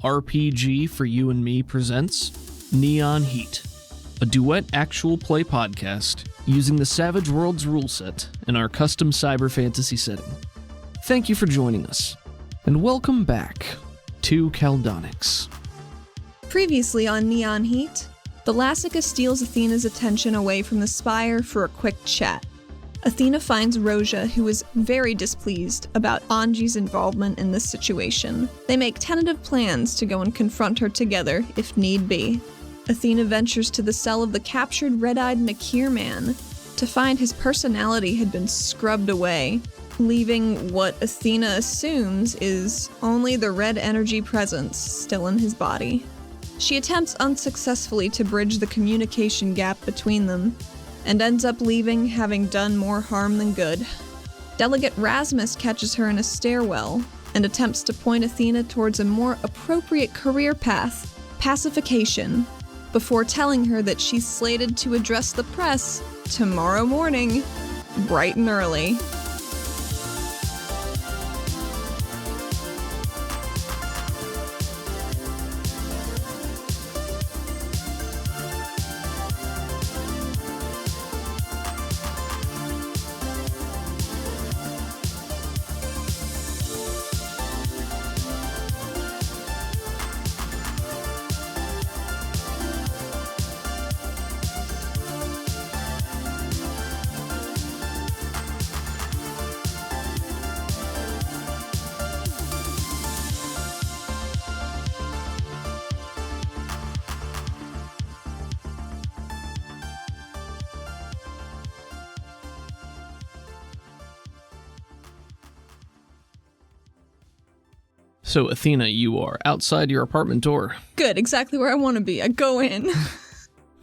RPG for You and Me presents Neon Heat, a duet actual play podcast using the Savage Worlds rule set in our custom cyber fantasy setting. Thank you for joining us, and welcome back to Caldonics. Previously on Neon Heat, the Lassica steals Athena's attention away from the Spire for a quick chat. Athena finds Roja, who is very displeased about Anji's involvement in this situation. They make tentative plans to go and confront her together, if need be. Athena ventures to the cell of the captured red-eyed Nakir man to find his personality had been scrubbed away, leaving what Athena assumes is only the red energy presence still in his body. She attempts unsuccessfully to bridge the communication gap between them, and ends up leaving having done more harm than good. Delegate Rasmus catches her in a stairwell and attempts to point Athena towards a more appropriate career path, pacification, before telling her that she's slated to address the press tomorrow morning, bright and early. So, Athena, you are outside your apartment door. Good, exactly where I want to be. I go in.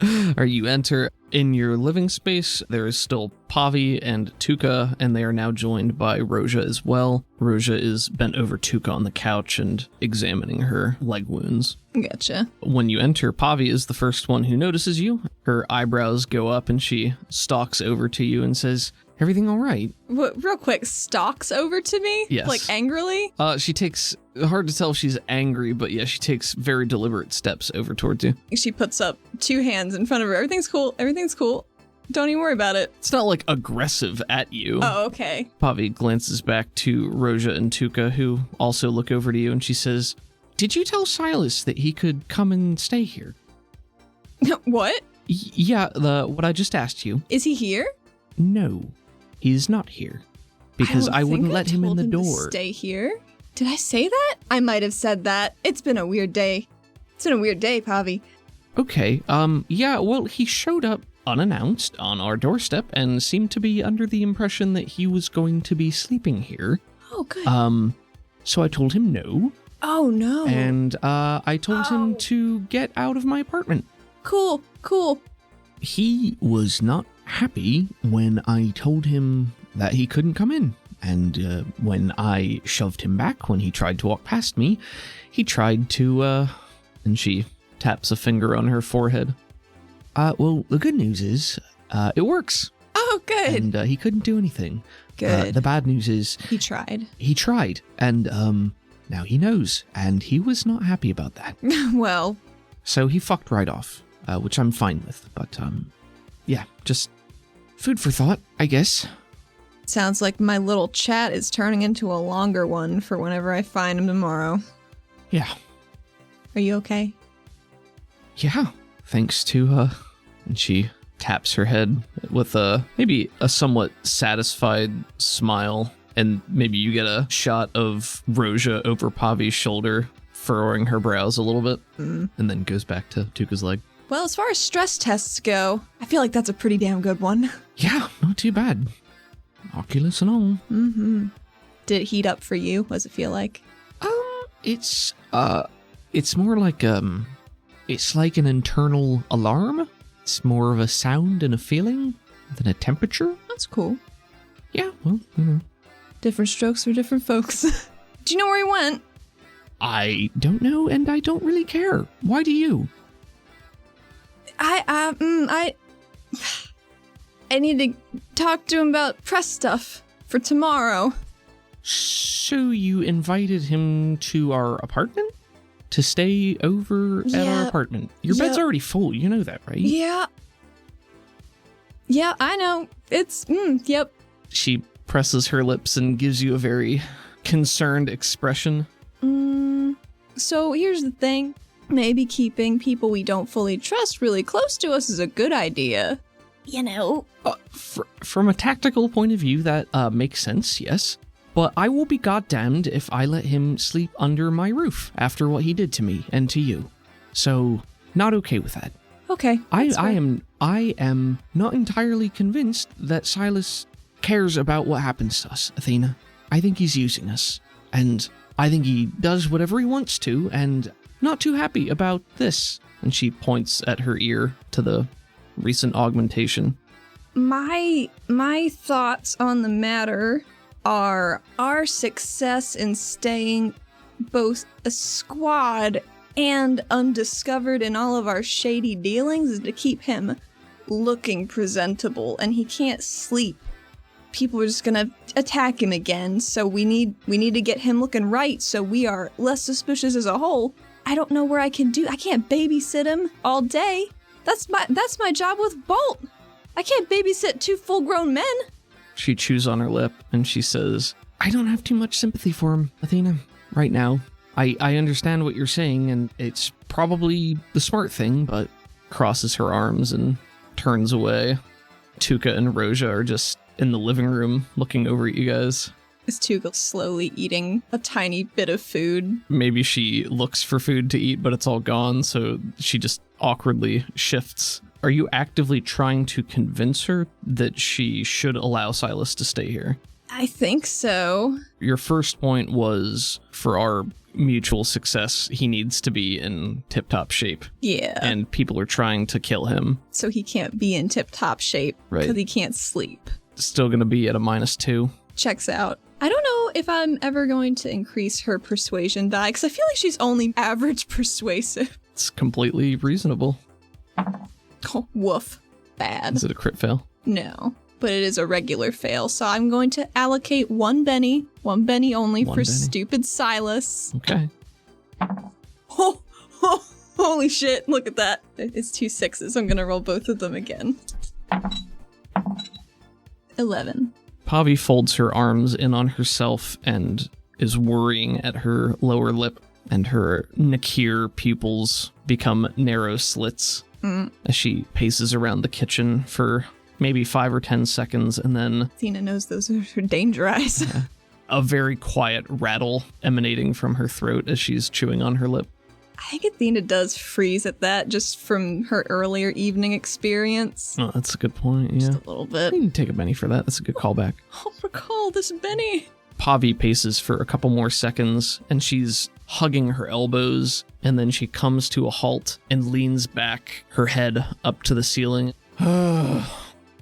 You enter in your living space. There is still Pavi and Tuka, and they are now joined by Roja as well. Roja is bent over Tuka on the couch and examining her leg wounds. Gotcha. When you enter, Pavi is the first one who notices you. Her eyebrows go up and she stalks over to you and says, "Everything all right?" What, real quick, stalks over to me? Yes. Like angrily? She takes, hard to tell if she's angry, but yeah, she takes very deliberate steps over towards you. She puts up two hands in front of her. Everything's cool. Everything's cool. Don't even worry about it. It's not like aggressive at you. Oh, okay. Pavi glances back to Roja and Tuka, who also look over to you, and she says, "Did you tell Silas that he could come and stay here?" What? Yeah, what I just asked you. Is he here? No, he's not here. Because I wouldn't let him in the door. Stay here? Did I say that? I might have said that. It's been a weird day. It's been a weird day, Pavi. Okay, yeah, well, he showed up unannounced on our doorstep and seemed to be under the impression that he was going to be sleeping here. Oh, good. So I told him no. Oh, no. And, I told him to get out of my apartment. Cool. He was not happy when I told him that he couldn't come in. And when I shoved him back when he tried to walk past me, he tried to, and she taps a finger on her forehead. Well, the good news is, it works. Oh, good. And he couldn't do anything. Good. The bad news is... He tried. And, now he knows. And he was not happy about that. Well. So he fucked right off, which I'm fine with. But, yeah, just food for thought, I guess. Sounds like my little chat is turning into a longer one for whenever I find him tomorrow. Yeah. Are you okay? Yeah, thanks to, and she taps her head with maybe a somewhat satisfied smile, and maybe you get a shot of Roja over Pavi's shoulder, furrowing her brows a little bit, and then goes back to Tuka's leg. Well, as far as stress tests go, I feel like that's a pretty damn good one. Yeah, not too bad. Oculus and all. Mm-hmm. Did it heat up for you? What does it feel like? It's more like, it's like an internal alarm. It's more of a sound and a feeling than a temperature. That's cool. Yeah, well, you know. Different strokes for different folks. Do you know where he went? I don't know, and I don't really care. Why do you? I need to talk to him about press stuff for tomorrow. So you invited him to our apartment? to stay over at our apartment. Your bed's already full. You know that, right? Yeah. Yeah, I know. It's, yep. She presses her lips and gives you a very concerned expression. So here's the thing. Maybe keeping people we don't fully trust really close to us is a good idea. You know? From a tactical point of view, that makes sense, yes. But I will be goddamned if I let him sleep under my roof after what he did to me and to you. So, not okay with that. Okay. I am not entirely convinced that Silas cares about what happens to us, Athena. I think he's using us. And I think he does whatever he wants to, and not too happy about this. And she points at her ear to the recent augmentation. My thoughts on the matter are our success in staying both a squad and undiscovered in all of our shady dealings is to keep him looking presentable, and he can't sleep. People are just gonna attack him again, so we need to get him looking right so we are less suspicious as a whole. I don't know where I can't babysit him all day. That's my job with Bolt. I can't babysit 2 full-grown men. She chews on her lip and she says, I don't have too much sympathy for him, Athena, right now. I understand what you're saying, and it's probably the smart thing, but crosses her arms and turns away. Tuca and Roja are just in the living room looking over at you guys. Is Tuca slowly eating a tiny bit of food? Maybe she looks for food to eat, but it's all gone, so she just awkwardly shifts. Are you actively trying to convince her that she should allow Silas to stay here? I think so. Your first point was, for our mutual success, he needs to be in tip-top shape. Yeah. And people are trying to kill him. So he can't be in tip-top shape. Right. Because he can't sleep. Still gonna be at a -2. Checks out. I don't know if I'm ever going to increase her persuasion die, because I feel like she's only average persuasive. It's completely reasonable. Oh, woof. Bad. Is it a crit fail? No, but it is a regular fail, so I'm going to allocate 1 Benny only for stupid Silas. Okay. Oh, holy shit, look at that. It's 2 6s. I'm gonna roll both of them again. 11. Pavi folds her arms in on herself and is worrying at her lower lip, and her nakir pupils become narrow slits as she paces around the kitchen for maybe 5 or 10 seconds, and then Athena knows those are her danger eyes. a very quiet rattle emanating from her throat as she's chewing on her lip. I think Athena does freeze at that just from her earlier evening experience. Oh, that's a good point, yeah. Just a little bit. You can take a Benny for that. That's a good callback. Oh, recall this Benny. Pavi paces for a couple more seconds, and she's hugging her elbows, and then she comes to a halt and leans back, her head up to the ceiling.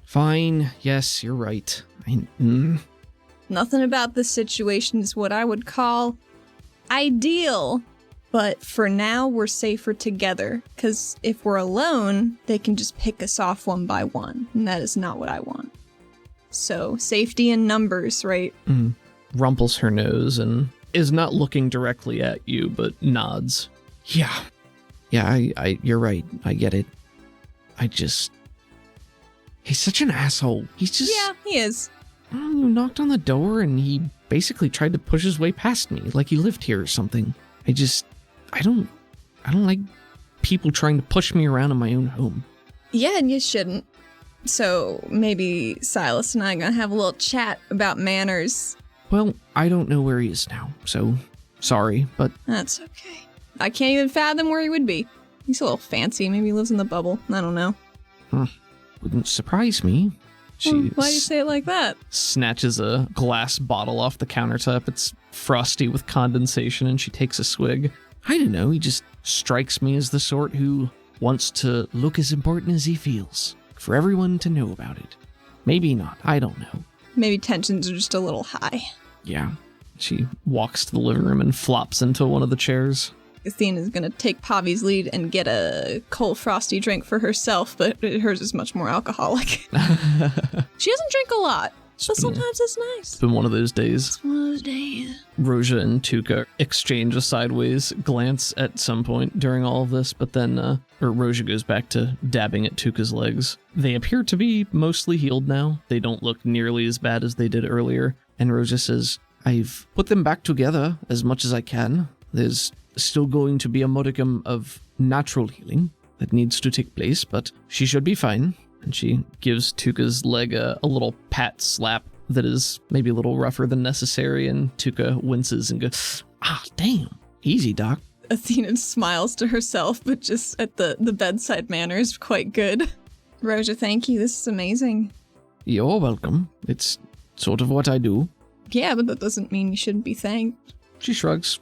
Fine, yes, you're right. Nothing about this situation is what I would call ideal. But for now, we're safer together, because if we're alone, they can just pick us off one by one, and that is not what I want. So, safety in numbers, right? Rumples her nose and is not looking directly at you, but nods. Yeah, you're right. I get it. He's such an asshole. He's just... Yeah, he is. You knocked on the door and he basically tried to push his way past me, like he lived here or something. I don't like people trying to push me around in my own home. Yeah, and you shouldn't. So maybe Silas and I are gonna have a little chat about manners. Well, I don't know where he is now, so sorry, but... That's okay. I can't even fathom where he would be. He's a little fancy. Maybe he lives in the bubble. I don't know. Wouldn't surprise me. Why do you say it like that? Snatches a glass bottle off the countertop. It's frosty with condensation, and she takes a swig. I don't know, he just strikes me as the sort who wants to look as important as he feels, for everyone to know about it. Maybe not, I don't know. Maybe tensions are just a little high. Yeah. She walks to the living room and flops into one of the chairs. Athena's gonna take Pavi's lead and get a cold frosty drink for herself, but hers is much more alcoholic. She doesn't drink a lot, But sometimes it's nice. It's been one of those days. It's one of those days. Roja and Tuka exchange a sideways glance at some point during all of this, but then Roja goes back to dabbing at Tuka's legs. They appear to be mostly healed now. They don't look nearly as bad as they did earlier. And Roja says, I've put them back together as much as I can. There's still going to be a modicum of natural healing that needs to take place, but she should be fine. And she gives Tuka's leg a little pat slap that is maybe a little rougher than necessary, and Tuka winces and goes, damn, easy, Doc. Athena smiles to herself, but just at the bedside manner is quite good. Roja, thank you. This is amazing. You're welcome. It's sort of what I do. Yeah, but that doesn't mean you shouldn't be thanked. She shrugs.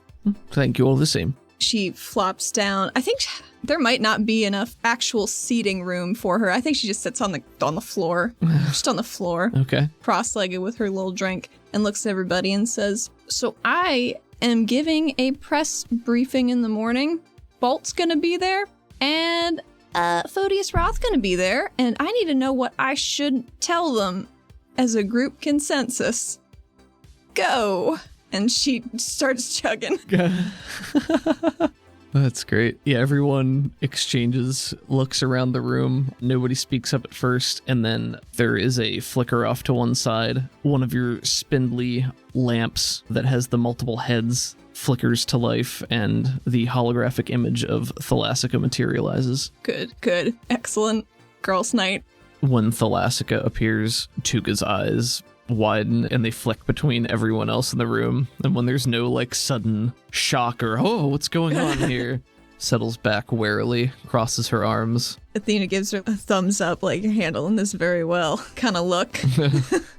Thank you all the same. She flops down. I think there might not be enough actual seating room for her. I think she just sits on the floor. Just on the floor. Okay. Cross-legged with her little drink and looks at everybody and says, so I am giving a press briefing in the morning. Bolt's gonna be there, and Podius Roth's gonna be there, and I need to know what I should tell them as a group consensus. Go! And she starts chugging. That's great. Yeah, everyone exchanges looks around the room. Nobody speaks up at first, and then there is a flicker off to one side. One of your spindly lamps that has the multiple heads flickers to life, and the holographic image of Thalassica materializes. Good. Excellent. Girls' night. When Thalassica appears, Tuka's eyes widen and they flick between everyone else in the room, and when there's no sudden shock or what's going on here, settles back warily, crosses her arms. Athena gives her a thumbs up, you're handling this very well kind of look.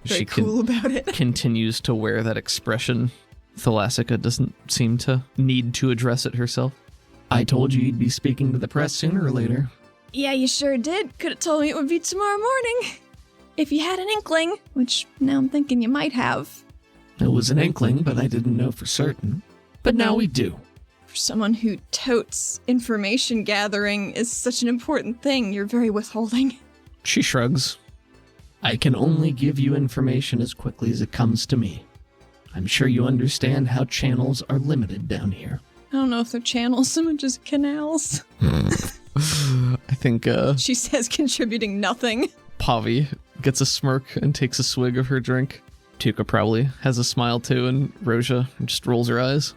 Very cool about it. Continues to wear that expression. Thalassica doesn't seem to need to address it herself. I told you you'd be speaking to the press sooner or later. Yeah, you sure did. Could have told me it would be tomorrow morning. If you had an inkling, which now I'm thinking you might have. It was an inkling, but I didn't know for certain. But now we do. For someone who totes information gathering is such an important thing, you're very withholding. She shrugs. I can only give you information as quickly as it comes to me. I'm sure you understand how channels are limited down here. I don't know if they're channels, so much as canals. I think, she says contributing nothing. Pavi gets a smirk and takes a swig of her drink. Tuka probably has a smile too, and Roja just rolls her eyes.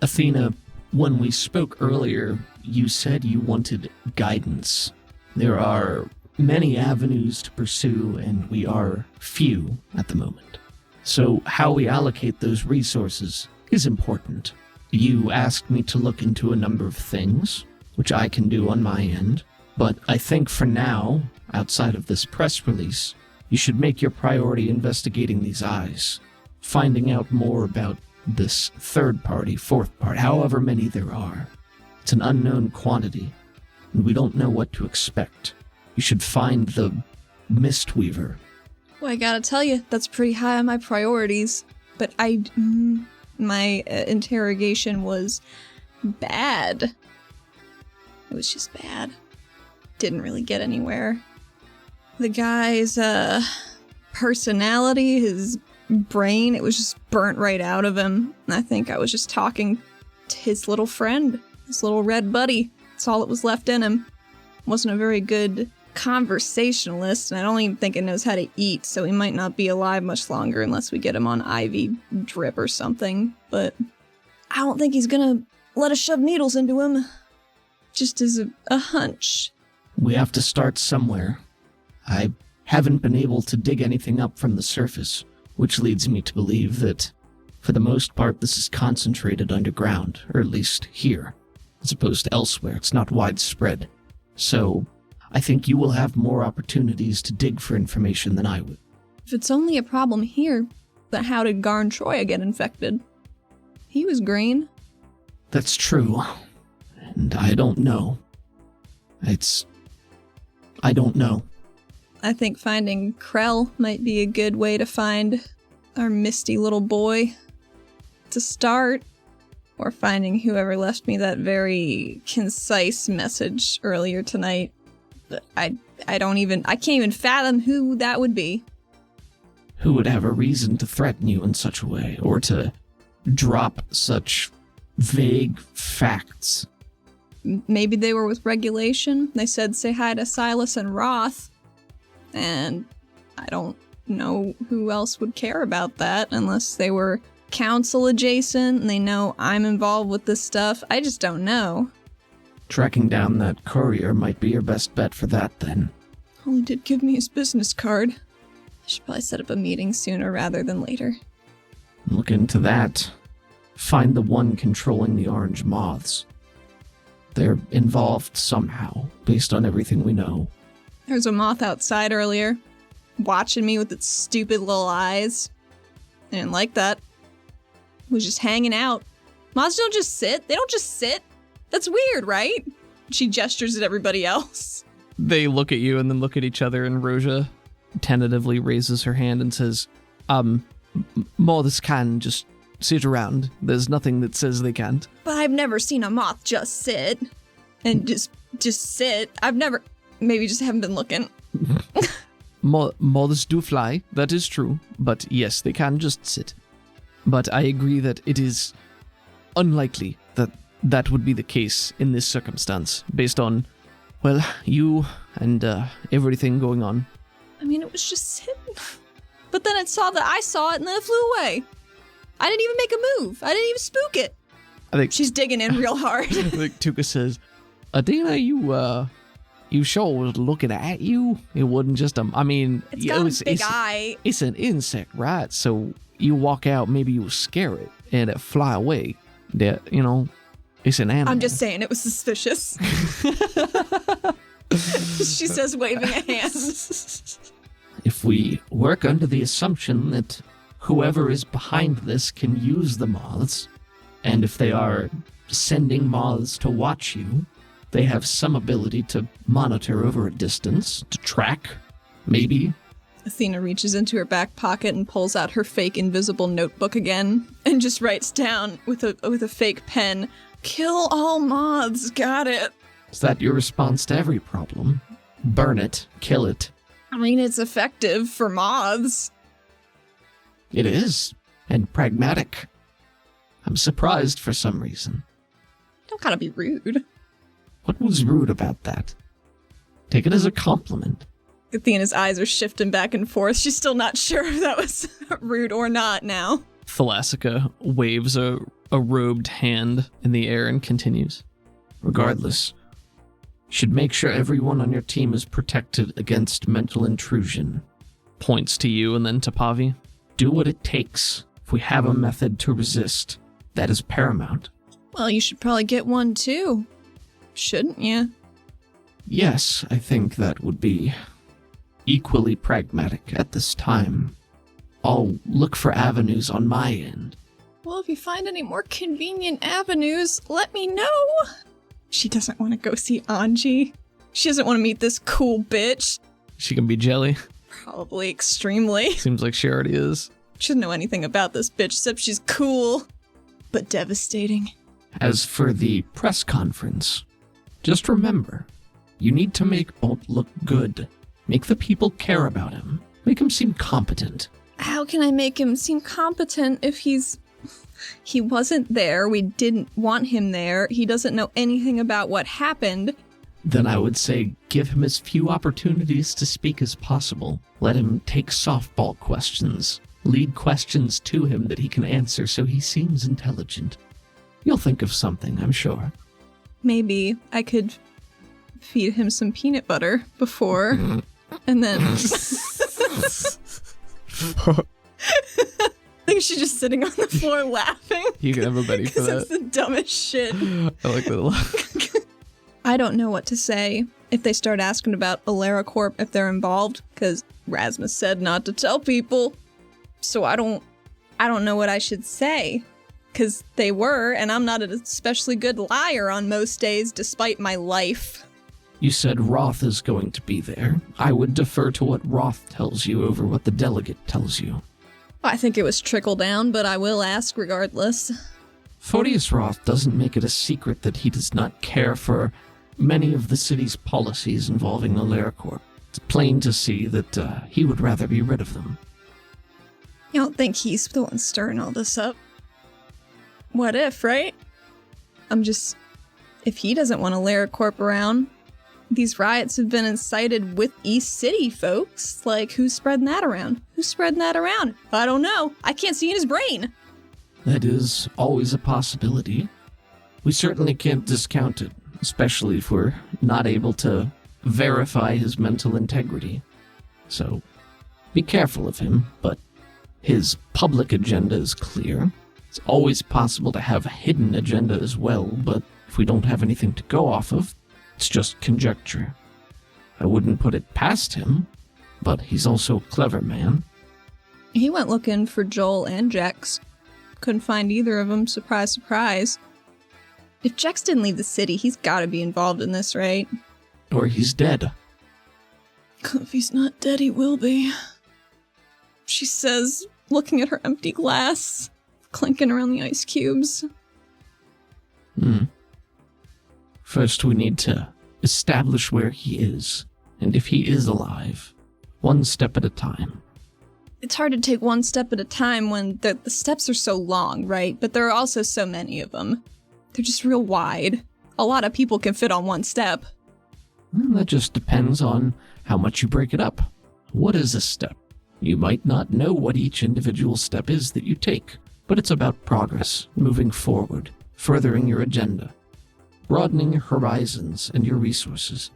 Athena, when we spoke earlier, you said you wanted guidance. There are many avenues to pursue, and we are few at the moment. So how we allocate those resources is important. You asked me to look into a number of things, which I can do on my end, but I think for now, outside of this press release, you should make your priority investigating these eyes, finding out more about this third party, fourth part, however many there are. It's an unknown quantity, and we don't know what to expect. You should find the Mistweaver. Well, I gotta tell you, that's pretty high on my priorities, but my interrogation was bad. It was just bad. Didn't really get anywhere. The guy's personality, his brain, it was just burnt right out of him. And I think I was just talking to his little friend, his little red buddy. That's all that was left in him. Wasn't a very good conversationalist, and I don't even think he knows how to eat, so he might not be alive much longer unless we get him on IV drip or something. But I don't think he's gonna let us shove needles into him. Just as a hunch. We have to start somewhere. I haven't been able to dig anything up from the surface, which leads me to believe that, for the most part, this is concentrated underground, or at least here, as opposed to elsewhere. It's not widespread. So, I think you will have more opportunities to dig for information than I would. If it's only a problem here, then how did Garn Troya get infected? He was green. That's true. And I don't know. I don't know. I think finding Krell might be a good way to find our misty little boy to start. Or finding whoever left me that very concise message earlier tonight. I can't even fathom who that would be. Who would have a reason to threaten you in such a way, or to drop such vague facts? Maybe they were with regulation. They said say hi to Silas and Roth. And I don't know who else would care about that unless they were council adjacent and they know I'm involved with this stuff. I just don't know. Tracking down that courier might be your best bet for that, then. Well, he did give me his business card. I should probably set up a meeting sooner rather than later. Look into that. Find the one controlling the orange moths. They're involved somehow, based on everything we know. There was a moth outside earlier, watching me with its stupid little eyes. I didn't like that. It was just hanging out. Moths don't just sit. They don't just sit. That's weird, right? She gestures at everybody else. They look at you and then look at each other, and Roja tentatively raises her hand and says, moths can just sit around. There's nothing that says they can't. But I've never seen a moth just sit. And just sit. I've never... Maybe just haven't been looking. Moths do fly, that is true. But yes, they can just sit. But I agree that it is unlikely that that would be the case in this circumstance, based on, well, you and everything going on. I mean, it was just sitting. But then I saw it and then it flew away. I didn't even make a move. I didn't even spook it. I think she's digging in real hard. I think Tuka says, Athena, you sure was looking at you? It wasn't just a... I mean... It's got a big eye. It's an insect, right? So you walk out, maybe you scare it, and it fly away. That, it's an animal. I'm just saying it was suspicious. She says, waving a hand. If we work under the assumption that whoever is behind this can use the moths, and if they are sending moths to watch you, they have some ability to monitor over a distance, to track, maybe. Athena reaches into her back pocket and pulls out her fake invisible notebook again, and just writes down with a fake pen, "Kill all moths, got it." Is that your response to every problem? Burn it, kill it. I mean, it's effective for moths. It is, and pragmatic. I'm surprised for some reason. Don't gotta be rude. What was rude about that? Take it as a compliment. Athena's eyes are shifting back and forth. She's still not sure if that was rude or not now. Thalasica waves a robed hand in the air and continues. Regardless, should make sure everyone on your team is protected against mental intrusion. Points to you and then to Pavi. Do what it takes. If we have a method to resist, that is paramount. Well, you should probably get one too. Shouldn't you? Yes, I think that would be equally pragmatic at this time. I'll look for avenues on my end. Well, if you find any more convenient avenues, let me know. She doesn't want to go see Anji. She doesn't want to meet this cool bitch. She can be jelly. Probably extremely. Seems like she already is. She doesn't know anything about this bitch except she's cool, but devastating. As for the press conference, just remember, you need to make Bolt look good. Make the people care about him. Make him seem competent. How can I make him seem competent if he wasn't there, we didn't want him there, he doesn't know anything about what happened? Then I would say give him as few opportunities to speak as possible. Let him take softball questions. Lead questions to him that he can answer so he seems intelligent. You'll think of something, I'm sure. Maybe I could feed him some peanut butter before, and then... I think she's just sitting on the floor laughing. You can have a Betty for that. It's the dumbest shit. I like that a lot. I don't know what to say if they start asking about AleraCorp if they're involved, because Rasmus said not to tell people. So I don't know what I should say, because they were, and I'm not an especially good liar on most days, despite my life. You said Roth is going to be there. I would defer to what Roth tells you over what the delegate tells you. I think it was trickle down, but I will ask regardless. Photius Roth doesn't make it a secret that he does not care for many of the city's policies involving AleraCorp. It's plain to see that he would rather be rid of them. You don't think he's the one stirring all this up? What if, right? If he doesn't want to LaraCorp around, these riots have been incited with East City folks. Like, who's spreading that around? I don't know. I can't see in his brain. That is always a possibility. We certainly can't discount it, especially if we're not able to verify his mental integrity. So, be careful of him, but his public agenda is clear. It's always possible to have a hidden agenda as well, but if we don't have anything to go off of, it's just conjecture. I wouldn't put it past him, but he's also a clever man. He went looking for Joel and Jex. Couldn't find either of them, surprise, surprise. If Jex didn't leave the city, he's gotta be involved in this, right? Or he's dead. If he's not dead, he will be. She says, looking at her empty glass, clinking around the ice cubes. First, we need to establish where he is, and if he is alive, one step at a time. It's hard to take one step at a time when the steps are so long, right? But there are also so many of them. They're just real wide. A lot of people can fit on one step. That just depends on how much you break it up. What is a step? You might not know what each individual step is that you take, but it's about progress, moving forward, furthering your agenda, broadening your horizons and your resources.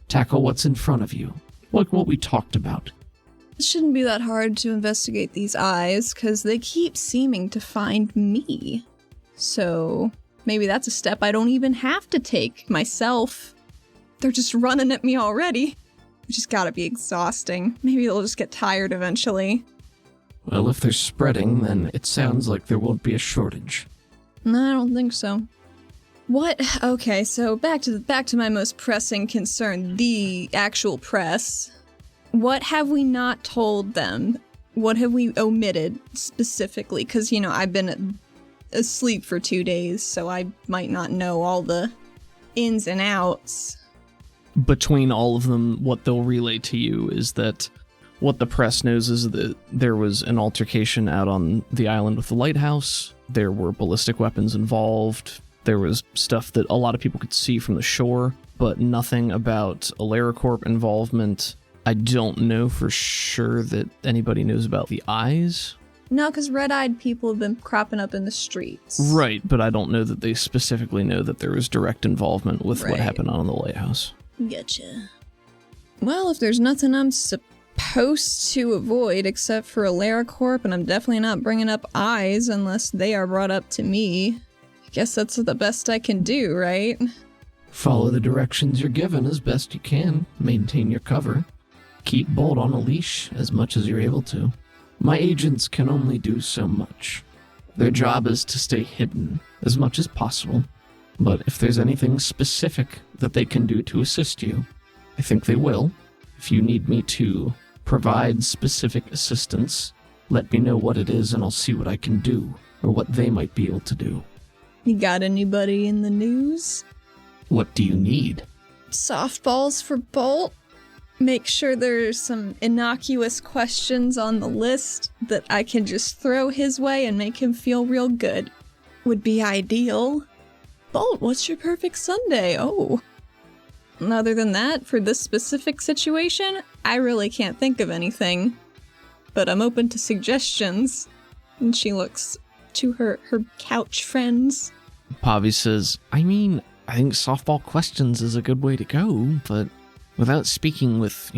Tackle what's in front of you, like what we talked about. It shouldn't be that hard to investigate these eyes, because they keep seeming to find me. So maybe that's a step I don't even have to take myself. They're just running at me already. Which has gotta be exhausting. Maybe they'll just get tired eventually. Well, if they're spreading, then it sounds like there won't be a shortage. No, I don't think so. What? Okay, so back to my most pressing concern, the actual press. What have we not told them? What have we omitted specifically? Because, I've been asleep for 2 days, so I might not know all the ins and outs. Between all of them, what they'll relay to you is that what the press knows is that there was an altercation out on the island with the lighthouse. There were ballistic weapons involved. There was stuff that a lot of people could see from the shore, but nothing about a LaraCorp involvement. I don't know for sure that anybody knows about the eyes. No, because red-eyed people have been cropping up in the streets. Right, but I don't know that they specifically know that there was direct involvement with what happened on the lighthouse. Gotcha. Well, if there's nothing I'm supposed to avoid except for a LaraCorp, and I'm definitely not bringing up eyes unless they are brought up to me, I guess that's the best I can do, right? Follow the directions you're given as best you can. Maintain your cover. Keep Bolt on a leash as much as you're able to. My agents can only do so much. Their job is to stay hidden as much as possible. But if there's anything specific that they can do to assist you, I think they will. If you need me to provide specific assistance, let me know what it is and I'll see what I can do, or what they might be able to do. You got anybody in the news? What do you need? Softballs for Bolt. Make sure there's some innocuous questions on the list that I can just throw his way and make him feel real good. Would be ideal. Bolt, what's your perfect Sunday? Oh. And other than that, for this specific situation, I really can't think of anything. But I'm open to suggestions. And she looks to her couch friends. Pavi says, I think softball questions is a good way to go, but without speaking with,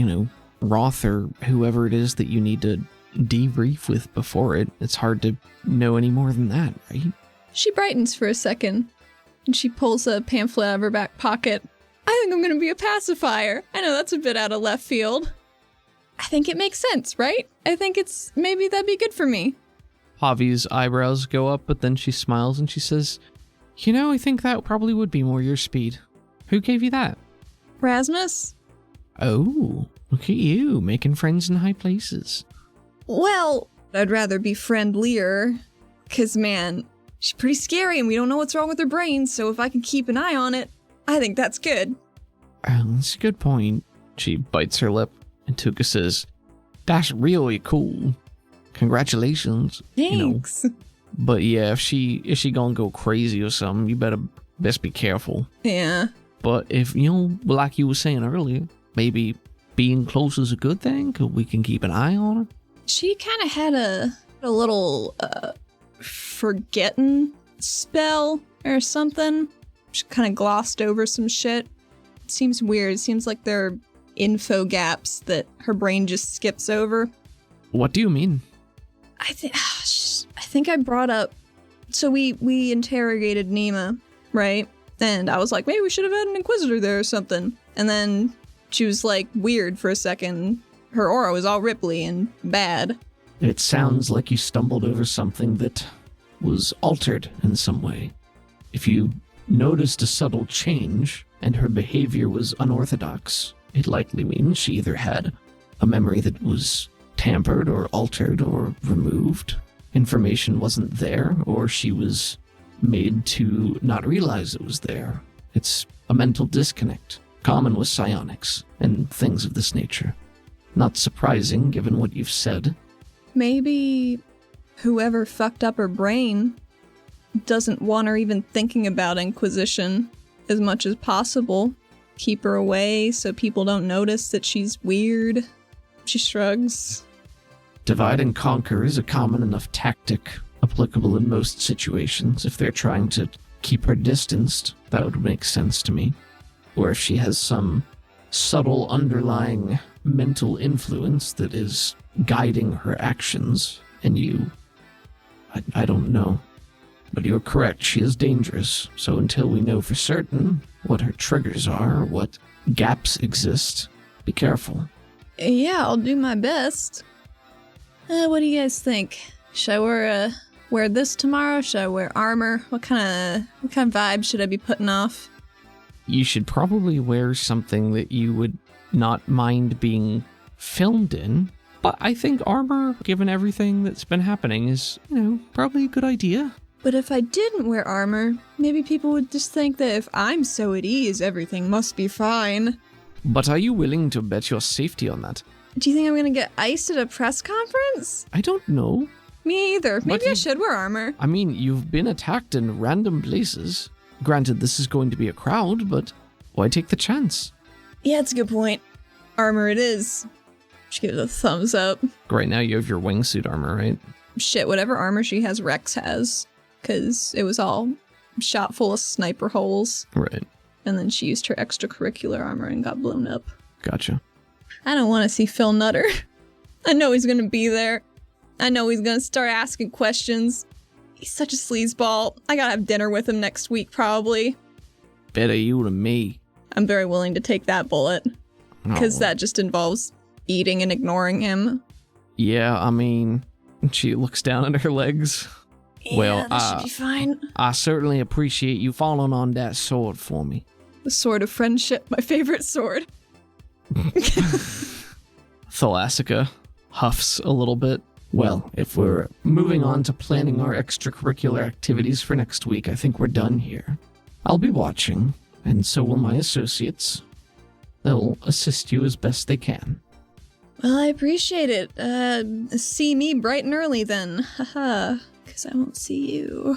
Roth or whoever it is that you need to debrief with before it, it's hard to know any more than that, right? She brightens for a second. And she pulls a pamphlet out of her back pocket. I think I'm going to be a pacifier. I know that's a bit out of left field. I think it makes sense, right? I think maybe that'd be good for me. Javi's eyebrows go up, but then she smiles and she says, I think that probably would be more your speed. Who gave you that? Rasmus? Oh, look at you, making friends in high places. Well, I'd rather be friendlier. 'Cause, man, she's pretty scary and we don't know what's wrong with her brain, so if I can keep an eye on it, I think that's good. That's a good point. She bites her lip, and Tuka says, that's really cool. congratulations. Thanks. But yeah, if she gonna go crazy or something, you best be careful. Yeah. But if, like you were saying earlier, maybe being close is a good thing, 'cause we can keep an eye on her. She kind of had a little forgetting spell or something. She kind of glossed over some shit. It seems weird. It seems like there are info gaps that her brain just skips over. What do you mean? I think I brought up. So we interrogated Nima, right? And I was like, maybe we should have had an Inquisitor there or something. And then she was like weird for a second. Her aura was all ripply and bad. It sounds like you stumbled over something that was altered in some way. If you noticed a subtle change and her behavior was unorthodox, it likely means she either had a memory that was tampered or altered or removed, information wasn't there, or she was made to not realize it was there. It's a mental disconnect, common with psionics and things of this nature. Not surprising given what you've said. Maybe whoever fucked up her brain doesn't want her even thinking about Inquisition as much as possible. Keep her away so people don't notice that she's weird. She shrugs. Divide and conquer is a common enough tactic applicable in most situations. If they're trying to keep her distanced, that would make sense to me. Or if she has some subtle underlying mental influence that is guiding her actions, and I don't know. But you're correct, she is dangerous, so until we know for certain what her triggers are, what gaps exist, be careful. Yeah, I'll do my best. What do you guys think? Should I wear this tomorrow? Should I wear armor? What kind of vibe should I be putting off? You should probably wear something that you would not mind being filmed in. But I think armor, given everything that's been happening, is, probably a good idea. But if I didn't wear armor, maybe people would just think that if I'm so at ease, everything must be fine. But are you willing to bet your safety on that? Do you think I'm gonna get iced at a press conference? I don't know. Me either. Maybe I should wear armor. I mean, you've been attacked in random places. Granted, this is going to be a crowd, but why take the chance? Yeah, it's a good point. Armor it is. She gives a thumbs up. Right now you have your wingsuit armor, right? Shit, whatever armor she has, Rex has. Because it was all shot full of sniper holes. Right. And then she used her extracurricular armor and got blown up. Gotcha. I don't want to see Phil Nutter. I know he's going to be there. I know he's going to start asking questions. He's such a sleazeball. I gotta have dinner with him next week, probably. Better you than me. I'm very willing to take that bullet. Because that just involves eating and ignoring him. Yeah, I mean, she looks down at her legs. Yeah, well, that should be fine. I certainly appreciate you falling on that sword for me. The sword of friendship, my favorite sword. Thalassica huffs a little bit. Well, if we're moving on to planning our extracurricular activities for next week, I think we're done here. I'll be watching, and so will my associates. They'll assist you as best they can. Well, I appreciate it. See me bright and early then. Haha, because I won't see you.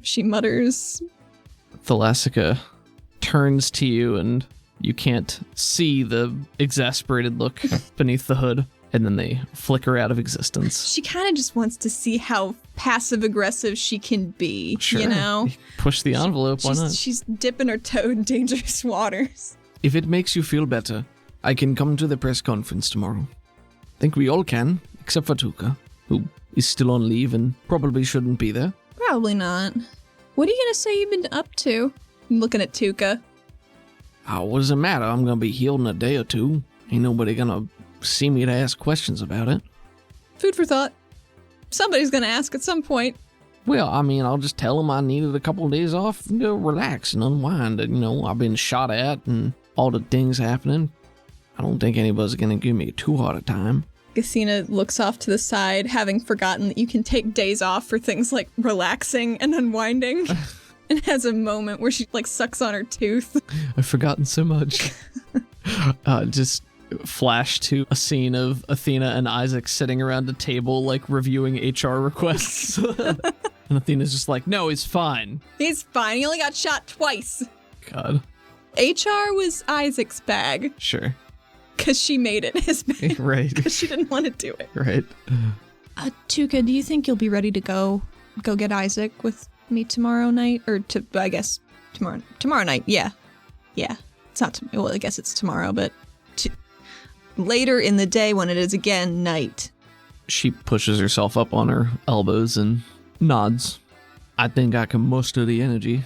She mutters. Thalassica turns to you, and you can't see the exasperated look beneath the hood. And then they flicker out of existence. She kind of just wants to see how passive-aggressive she can be, sure. You know? Push the envelope, why not? She's dipping her toe in dangerous waters. If it makes you feel better, I can come to the press conference tomorrow. I think we all can, except for Tuka, who is still on leave and probably shouldn't be there. Probably not. What are you going to say you've been up to? I'm looking at Tuka. What does it matter? I'm going to be healed in a day or two. Ain't nobody going to see me to ask questions about it. Food for thought. Somebody's gonna ask at some point. Well, I mean, I'll just tell them I needed a couple of days off to relax and unwind. I've been shot at and all the things happening. I don't think anybody's gonna give me too hard a time. Athena looks off to the side, having forgotten that you can take days off for things like relaxing and unwinding. And has a moment where she sucks on her tooth. I've forgotten so much. Just flash to a scene of Athena and Isaac sitting around a table, like, reviewing HR requests. And Athena's just like, no, he's fine. He's fine. He only got shot twice. God. HR was Isaac's bag. Sure. Because she made it his bag. Right. Because she didn't want to do it. Right. Tuca, do you think you'll be ready to go get Isaac with me tomorrow night? Or I guess tomorrow night. Yeah. It's not well, I guess it's tomorrow, but later in the day when it is again night. She pushes herself up on her elbows and nods. I think I can muster the energy.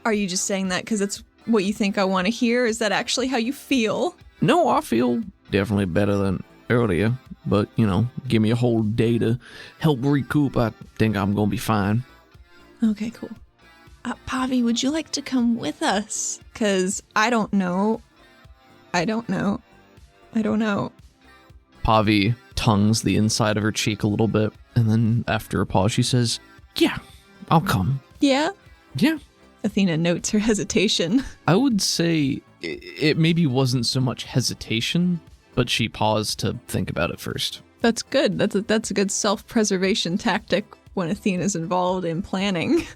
Are you just saying that because it's what you think I want to hear? Is that actually how you feel? No, I feel definitely better than earlier, but, give me a whole day to help recoup. I think I'm going to be fine. Okay, cool. Pavi, would you like to come with us? Because I don't know. Pavi tongues the inside of her cheek a little bit, and then after a pause, she says, yeah, I'll come. Yeah? Yeah. Athena notes her hesitation. I would say it maybe wasn't so much hesitation, but she paused to think about it first. That's good. That's a good self-preservation tactic when Athena's involved in planning.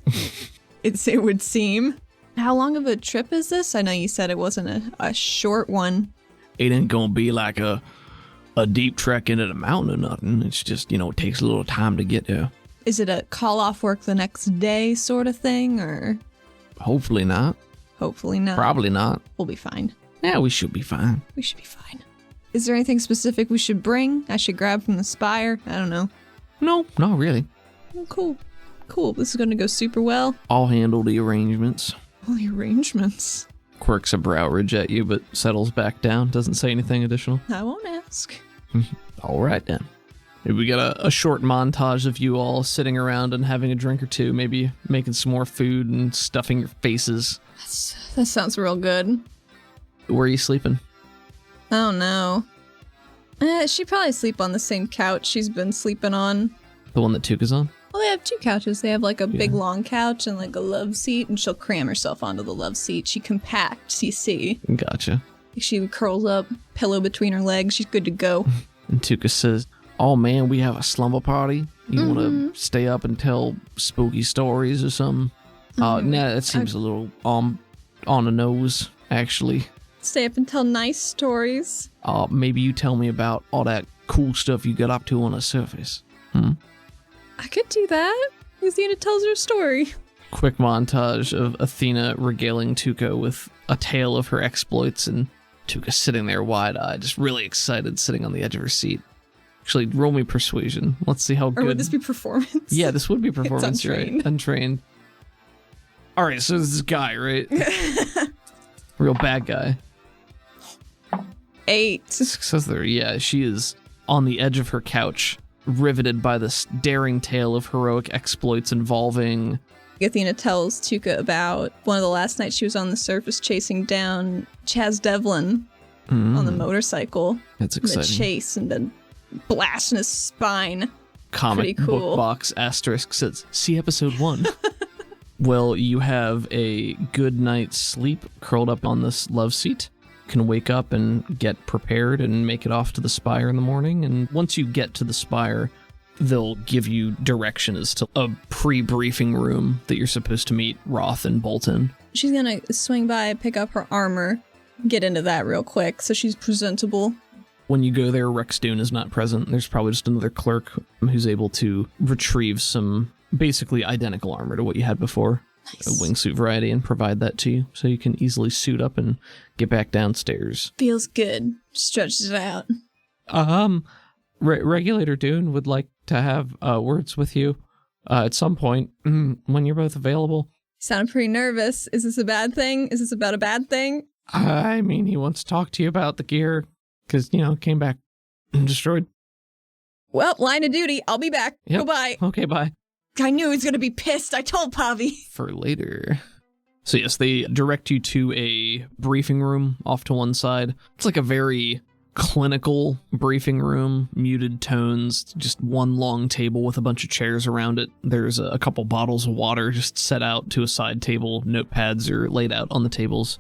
It would seem. How long of a trip is this? I know you said it wasn't a short one. It ain't gonna be like a deep trek into the mountain or nothing. It's just, it takes a little time to get there. Is it a call off work the next day sort of thing, or? Hopefully not. Hopefully not. Probably not. We'll be fine. Yeah, we should be fine. We should be fine. Is there anything specific we should bring? I should grab from the spire? I don't know. No, not really. Oh, cool. This is going to go super well. I'll handle the arrangements. All the arrangements. Quirks a brow ridge at you, but settles back down. Doesn't say anything additional. I won't ask. All right, then. We got a short montage of you all sitting around and having a drink or two, maybe making some more food and stuffing your faces. That sounds real good. Where are you sleeping? I don't know. She'd probably sleep on the same couch she's been sleeping on. The one that Tuca's on? Well, they have two couches. They have like a big long couch and like a love seat, and she'll cram herself onto the love seat. She compacts, you see. Gotcha. She curls up, pillow between her legs. She's good to go. And Tuca says, oh man, we have a slumber party. You want to stay up and tell spooky stories or something? Nah, that seems a little on the nose, actually. Stay up and tell nice stories. Maybe you tell me about all that cool stuff you got up to on the surface. I could do that. Athena tells her story. Quick montage of Athena regaling Tuca with a tale of her exploits, and Tuca sitting there wide-eyed, just really excited, sitting on the edge of her seat. Actually, roll me persuasion. Let's see how good. Or would this be performance? Yeah, this would be performance. It's untrained. Right? Untrained. All right, so this guy, right? Real bad guy. 8. Says there, yeah, she is on the edge of her couch, riveted by this daring tale of heroic exploits involving... Athena tells Tuca about one of the last nights she was on the surface chasing down Chaz Devlin on the motorcycle. That's exciting. The chase and then blast in his spine. Comic Pretty cool. book box asterisk says, see episode 1. Well, you have a good night's sleep curled up on this love seat. Can wake up and get prepared and make it off to the spire in the morning. And once you get to the spire, they'll give you direction as to a pre-briefing room that you're supposed to meet Roth and Bolton. She's gonna swing by, pick up her armor, get into that real quick so she's presentable. When you go there, Rex Dune is not present. There's probably just another clerk who's able to retrieve some basically identical armor to what you had before. Nice. A wingsuit variety, and provide that to you so you can easily suit up and get back downstairs. Feels good. Stretches it out. Regulator Dune would like to have words with you at some point when you're both available. Sound pretty nervous. Is this a bad thing? Is this about a bad thing? I mean, he wants to talk to you about the gear because, it came back destroyed. Well, line of duty. I'll be back. Yep. Goodbye. Okay, bye. I knew he was going to be pissed. I told Pavi. For later. So yes, they direct you to a briefing room off to one side. It's like a very clinical briefing room, muted tones, just one long table with a bunch of chairs around it. There's a couple bottles of water just set out to a side table. Notepads are laid out on the tables.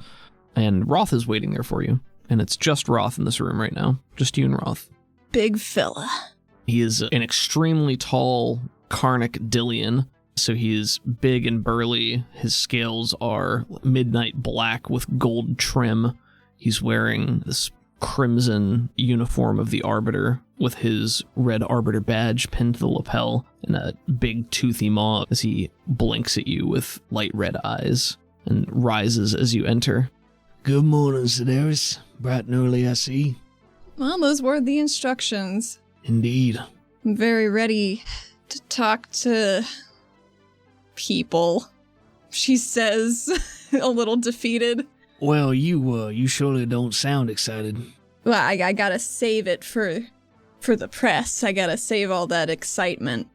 And Roth is waiting there for you. And it's just Roth in this room right now. Just you and Roth. Big fella. He is an extremely tall Karnak Dillion. So he is big and burly. His scales are midnight black with gold trim. He's wearing this crimson uniform of the Arbiter with his red Arbiter badge pinned to the lapel and a big toothy maw as he blinks at you with light red eyes and rises as you enter. Good morning, Sedaris. Bright and early, I see. Well, those were the instructions. Indeed. I'm very ready to talk to people, she says, a little defeated. Well, you surely don't sound excited. Well, I gotta save it for the press. I gotta save all that excitement.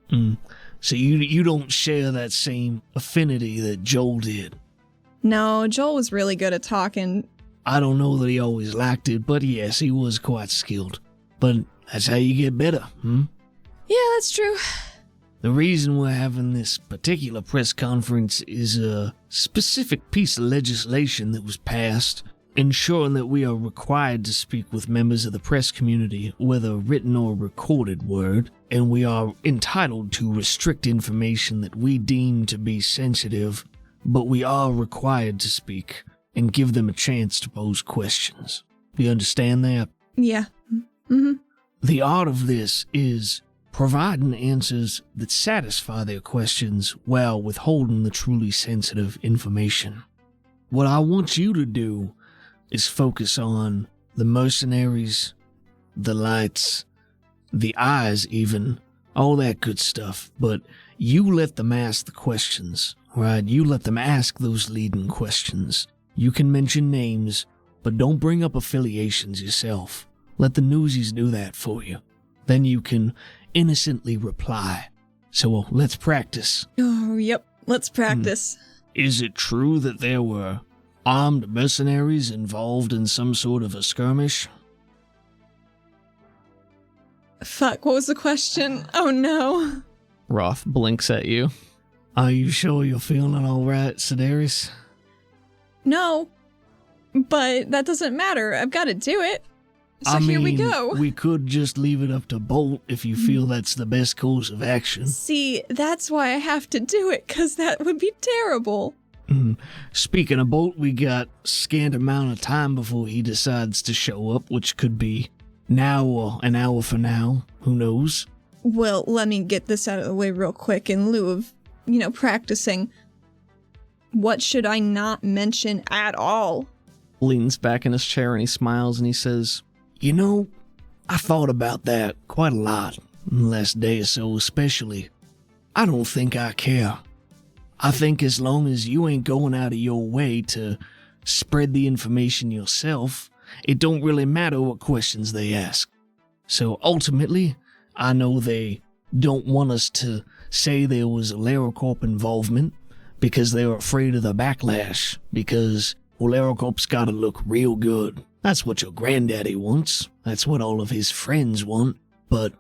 So you don't share that same affinity that Joel did? No, Joel was really good at talking. I don't know that he always liked it, but yes, he was quite skilled. But that's how you get better, Yeah, that's true. The reason we're having this particular press conference is a specific piece of legislation that was passed, ensuring that we are required to speak with members of the press community, whether written or recorded word, and we are entitled to restrict information that we deem to be sensitive, but we are required to speak and give them a chance to pose questions. Do you understand that? Yeah. Mm-hmm. The art of this is providing answers that satisfy their questions while withholding the truly sensitive information. What I want you to do is focus on the mercenaries, the lights, the eyes even, all that good stuff, but you let them ask the questions, right? You let them ask those leading questions. You can mention names, but don't bring up affiliations yourself. Let the newsies do that for you. Then you can innocently reply. So let's practice. Oh, yep. Let's practice. Is it true that there were armed mercenaries involved in some sort of a skirmish? Fuck, what was the question? Oh no. Roth blinks at you. Are you sure you're feeling all right, Sedaris? No, but that doesn't matter. I've got to do it. So here we go. We could just leave it up to Bolt if you feel that's the best course of action. See, that's why I have to do it, because that would be terrible. Speaking of Bolt, we got scant amount of time before he decides to show up, which could be now or an hour from now. Who knows? Well, let me get this out of the way real quick in lieu of, practicing. What should I not mention at all? Leans back in his chair and he smiles and he says, I thought about that quite a lot in the last day or so especially. I don't think I care. I think as long as you ain't going out of your way to spread the information yourself, it don't really matter what questions they ask. So ultimately, I know they don't want us to say there was a LaraCorp involvement because they're afraid of the backlash, because LaraCorp's gotta look real good. That's what your granddaddy wants. That's what all of his friends want. But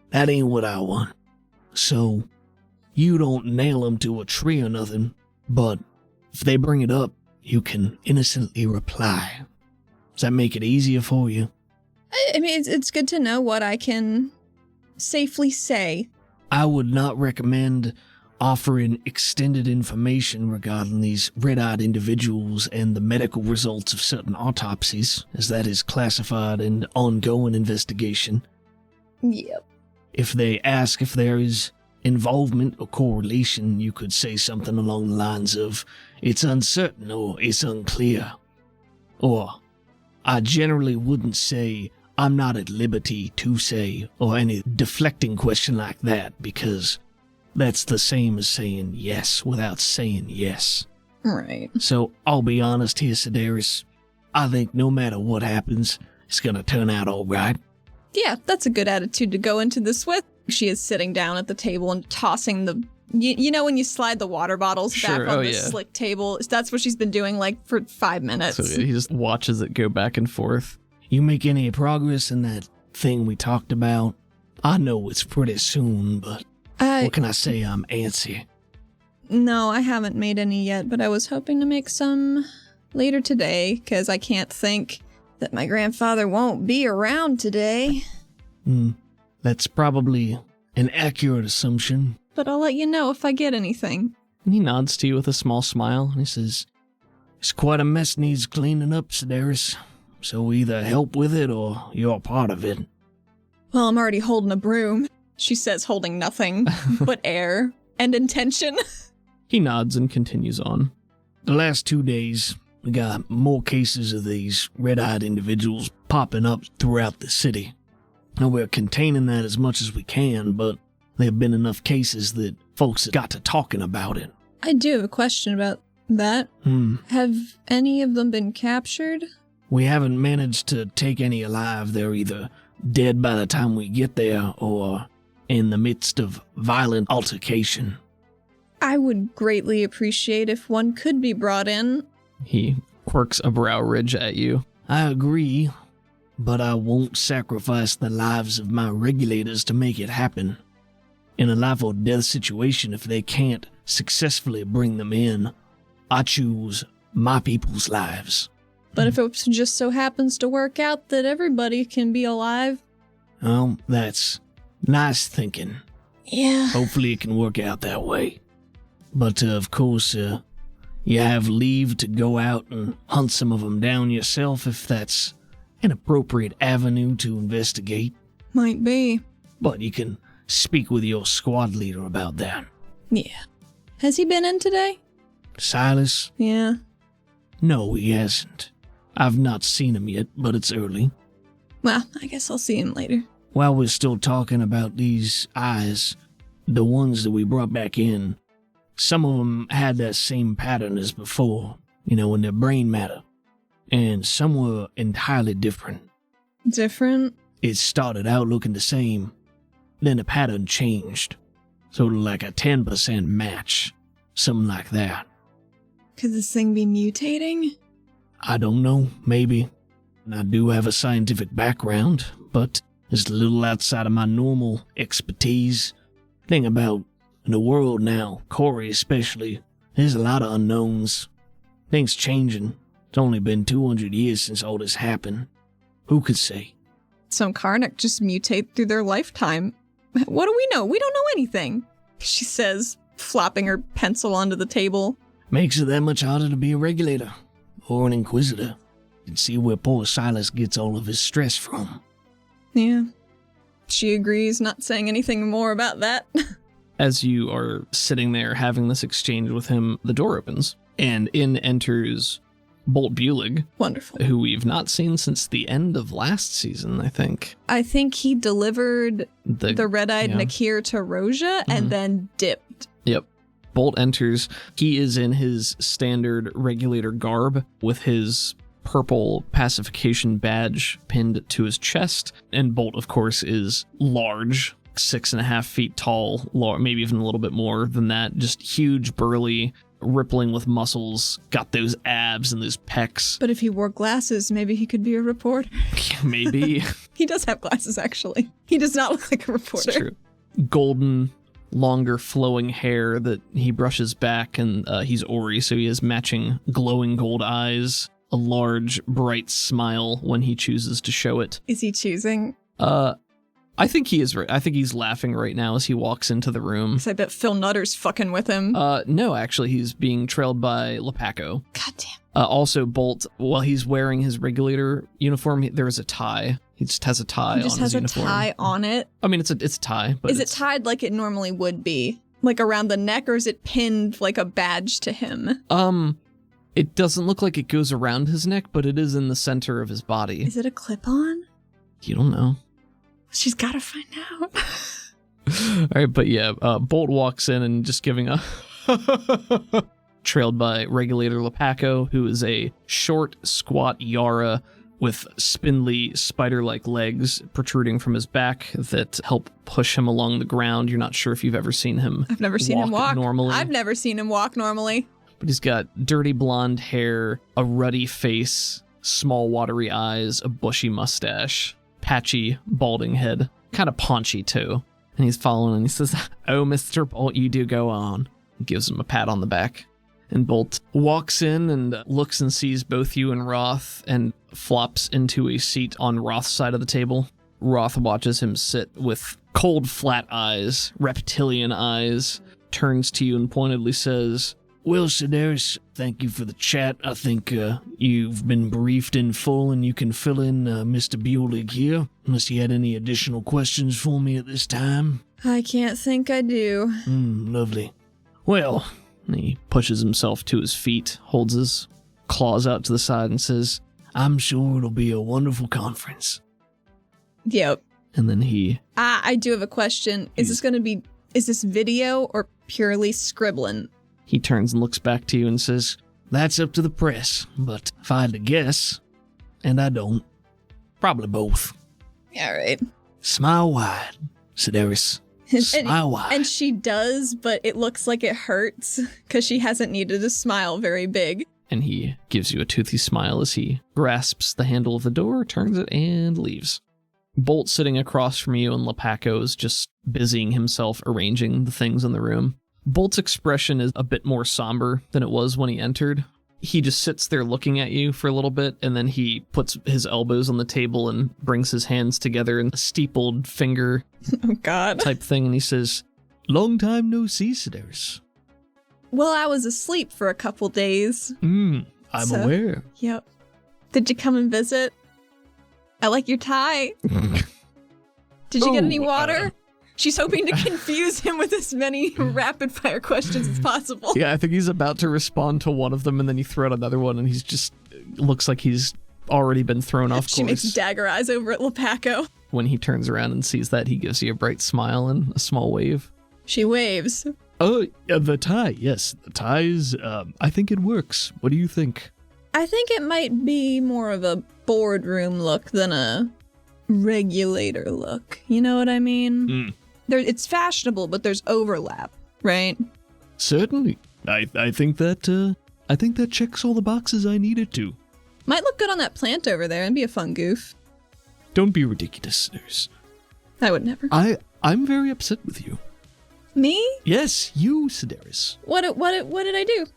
that ain't what I want. So, you don't nail them to a tree or nothing, but if they bring it up, you can innocently reply. Does that make it easier for you? I mean, it's good to know what I can safely say. I would not recommend offering extended information regarding these red-eyed individuals and the medical results of certain autopsies, as that is classified and ongoing investigation. Yep. If they ask if there is involvement or correlation, you could say something along the lines of, it's uncertain or it's unclear. Or, I generally wouldn't say, I'm not at liberty to say, or any deflecting question like that, because that's the same as saying yes without saying yes. Right. So I'll be honest here, Sedaris. I think no matter what happens, it's gonna turn out all right. Yeah, that's a good attitude to go into this with. She is sitting down at the table and tossing the... You know when you slide the water bottles back on the slick table? That's what she's been doing, for 5 minutes. So he just watches it go back and forth. You make any progress in that thing we talked about? I know it's pretty soon, but what can I say? I'm antsy. No, I haven't made any yet, but I was hoping to make some later today, because I can't think that my grandfather won't be around today. That's probably an accurate assumption. But I'll let you know if I get anything. And he nods to you with a small smile, and he says, It's quite a mess needs cleaning up, Sedaris. So either help with it or you're part of it. Well, I'm already holding a broom, she says, holding nothing but air and intention. He nods and continues on. The last 2 days, we got more cases of these red-eyed individuals popping up throughout the city. Now, we're containing that as much as we can, but there have been enough cases that folks have got to talking about it. I do have a question about that. Have any of them been captured? We haven't managed to take any alive. They're either dead by the time we get there or in the midst of violent altercation. I would greatly appreciate if one could be brought in. He quirks a brow ridge at you. I agree, but I won't sacrifice the lives of my regulators to make it happen. In a life or death situation, if they can't successfully bring them in, I choose my people's lives. But if it just so happens to work out that everybody can be alive? Oh, that's nice thinking. Yeah. Hopefully it can work out that way. But, of course, you have leave to go out and hunt some of them down yourself if that's an appropriate avenue to investigate. Might be. But you can speak with your squad leader about that. Yeah. Has he been in today? Silas? Yeah. No, he hasn't. I've not seen him yet, but it's early. Well, I guess I'll see him later. While we're still talking about these eyes, the ones that we brought back in, some of them had that same pattern as before, in their brain matter. And some were entirely different. Different? It started out looking the same, then the pattern changed. Sort of like a 10% match. Something like that. Could this thing be mutating? I don't know, maybe. And I do have a scientific background, but it's a little outside of my normal expertise. Thing about the world now, Corey especially, there's a lot of unknowns. Things changing. It's only been 200 years since all this happened. Who could say? Some Karnak just mutate through their lifetime. What do we know? We don't know anything, she says, flopping her pencil onto the table. Makes it that much harder to be a regulator. Or an inquisitor. And see where poor Silas gets all of his stress from. Yeah. She agrees, not saying anything more about that. As you are sitting there having this exchange with him, the door opens, and in enters Bolt Bulig. Wonderful. Who we've not seen since the end of last season, I think. I think he delivered the red-eyed Nakir to Roja and then dipped. Yep. Bolt enters. He is in his standard regulator garb with his purple pacification badge pinned to his chest. And Bolt, of course, is large, 6.5 feet tall, maybe even a little bit more than that. Just huge, burly, rippling with muscles, got those abs and those pecs. But if he wore glasses, maybe he could be a reporter. Maybe. He does have glasses, actually. He does not look like a reporter. It's true. Golden, longer flowing hair that he brushes back, and he's Ori, so he has matching glowing gold eyes, a large, bright smile when he chooses to show it. Is he choosing? I think he is. I think he's laughing right now as he walks into the room. Because I bet Phil Nutter's fucking with him. No, actually, he's being trailed by Lepaco. Goddamn. Also, Bolt, while he's wearing his regulator uniform, there is a tie. He just has a tie on his uniform. He just has a tie on it? I mean, it's a tie. But is it tied like it normally would be? Like around the neck, or is it pinned like a badge to him? It doesn't look like it goes around his neck, but it is in the center of his body. Is it a clip-on? You don't know. She's got to find out. All right, but yeah, Bolt walks in and just giving a trailed by Regulator Lepaco, who is a short, squat Yara with spindly, spider-like legs protruding from his back that help push him along the ground. You're not sure if you've ever seen him. I've never seen him walk normally. I've never seen him walk normally. But he's got dirty blonde hair, a ruddy face, small watery eyes, a bushy mustache, patchy, balding head, kind of paunchy too. And he's following and he says, "Oh, Mr. Bolt, you do go on." He gives him a pat on the back. And Bolt walks in and looks and sees both you and Roth and flops into a seat on Roth's side of the table. Roth watches him sit with cold, flat eyes, reptilian eyes, turns to you and pointedly says, Well, Sedaris, thank you for the chat. I think you've been briefed in full and you can fill in Mr. Bulig here, unless you had any additional questions for me at this time. I can't think I do. Lovely. Well, he pushes himself to his feet, holds his claws out to the side and says, I'm sure it'll be a wonderful conference. Yep. And then he... I do have a question. Is this video or purely scribbling? He turns and looks back to you and says, That's up to the press, but if I had to guess, and I don't, probably both. Yeah, right. Smile wide, Sedaris. Smile wide. And she does, but it looks like it hurts because she hasn't needed to smile very big. And he gives you a toothy smile as he grasps the handle of the door, turns it, and leaves. Bolt sitting across from you and Lepaco is just busying himself arranging the things in the room. Bolt's expression is a bit more somber than it was when he entered. He just sits there looking at you for a little bit, and then he puts his elbows on the table and brings his hands together in a steepled finger type thing, and he says, Long time no see, Sedaris. Well, I was asleep for a couple days. I'm aware. Yep. Did you come and visit? I like your tie. Did you get any water? She's hoping to confuse him with as many rapid-fire questions as possible. Yeah, I think he's about to respond to one of them, and then you throw out another one, and he's just... looks like he's already been thrown off course. She makes dagger eyes over at Lepaco. When he turns around and sees that, he gives you a bright smile and a small wave. She waves. Oh, the tie, yes. The tie is, I think it works. What do you think? I think it might be more of a boardroom look than a regulator look. You know what I mean? It's fashionable, but there's overlap, right? Certainly. I think that checks all the boxes I needed to. Might look good on that plant over there and be a fun goof. Don't be ridiculous, nurse. I would never. I'm very upset with you. Me? Yes, you, Sedaris. What did I do?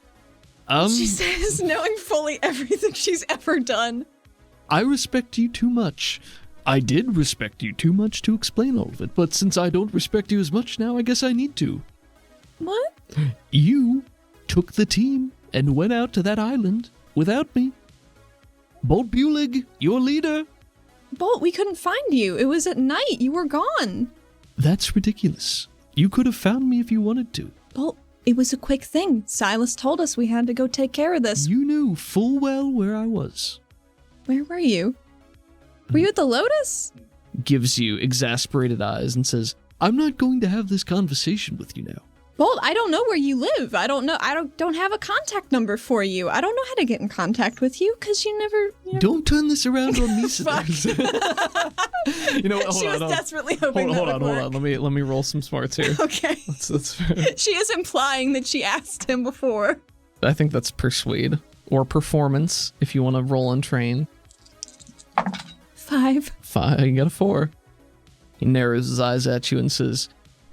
She says, knowing fully everything she's ever done. I respect you too much. I did respect you too much to explain all of it, but since I don't respect you as much now, I guess I need to. What? You took the team and went out to that island without me. Bolt Bulig, your leader. Bolt, we couldn't find you. It was at night. You were gone. That's ridiculous. You could have found me if you wanted to. Bolt, it was a quick thing. Silas told us we had to go take care of this. You knew full well where I was. Where were you? Were you at the Lotus? Gives you exasperated eyes and says, I'm not going to have this conversation with you now. Bolt, I don't know where you live. I don't know. I don't have a contact number for you. I don't know how to get in contact with you because you never... Don't turn this around on me, Fuck. You know what? She was desperately hoping hold that would work. on. Let me roll some smarts here. Okay. That's fair. She is implying that she asked him before. I think that's persuade or performance if you want to roll and train. 5. You got a 4. He narrows his eyes at you and says,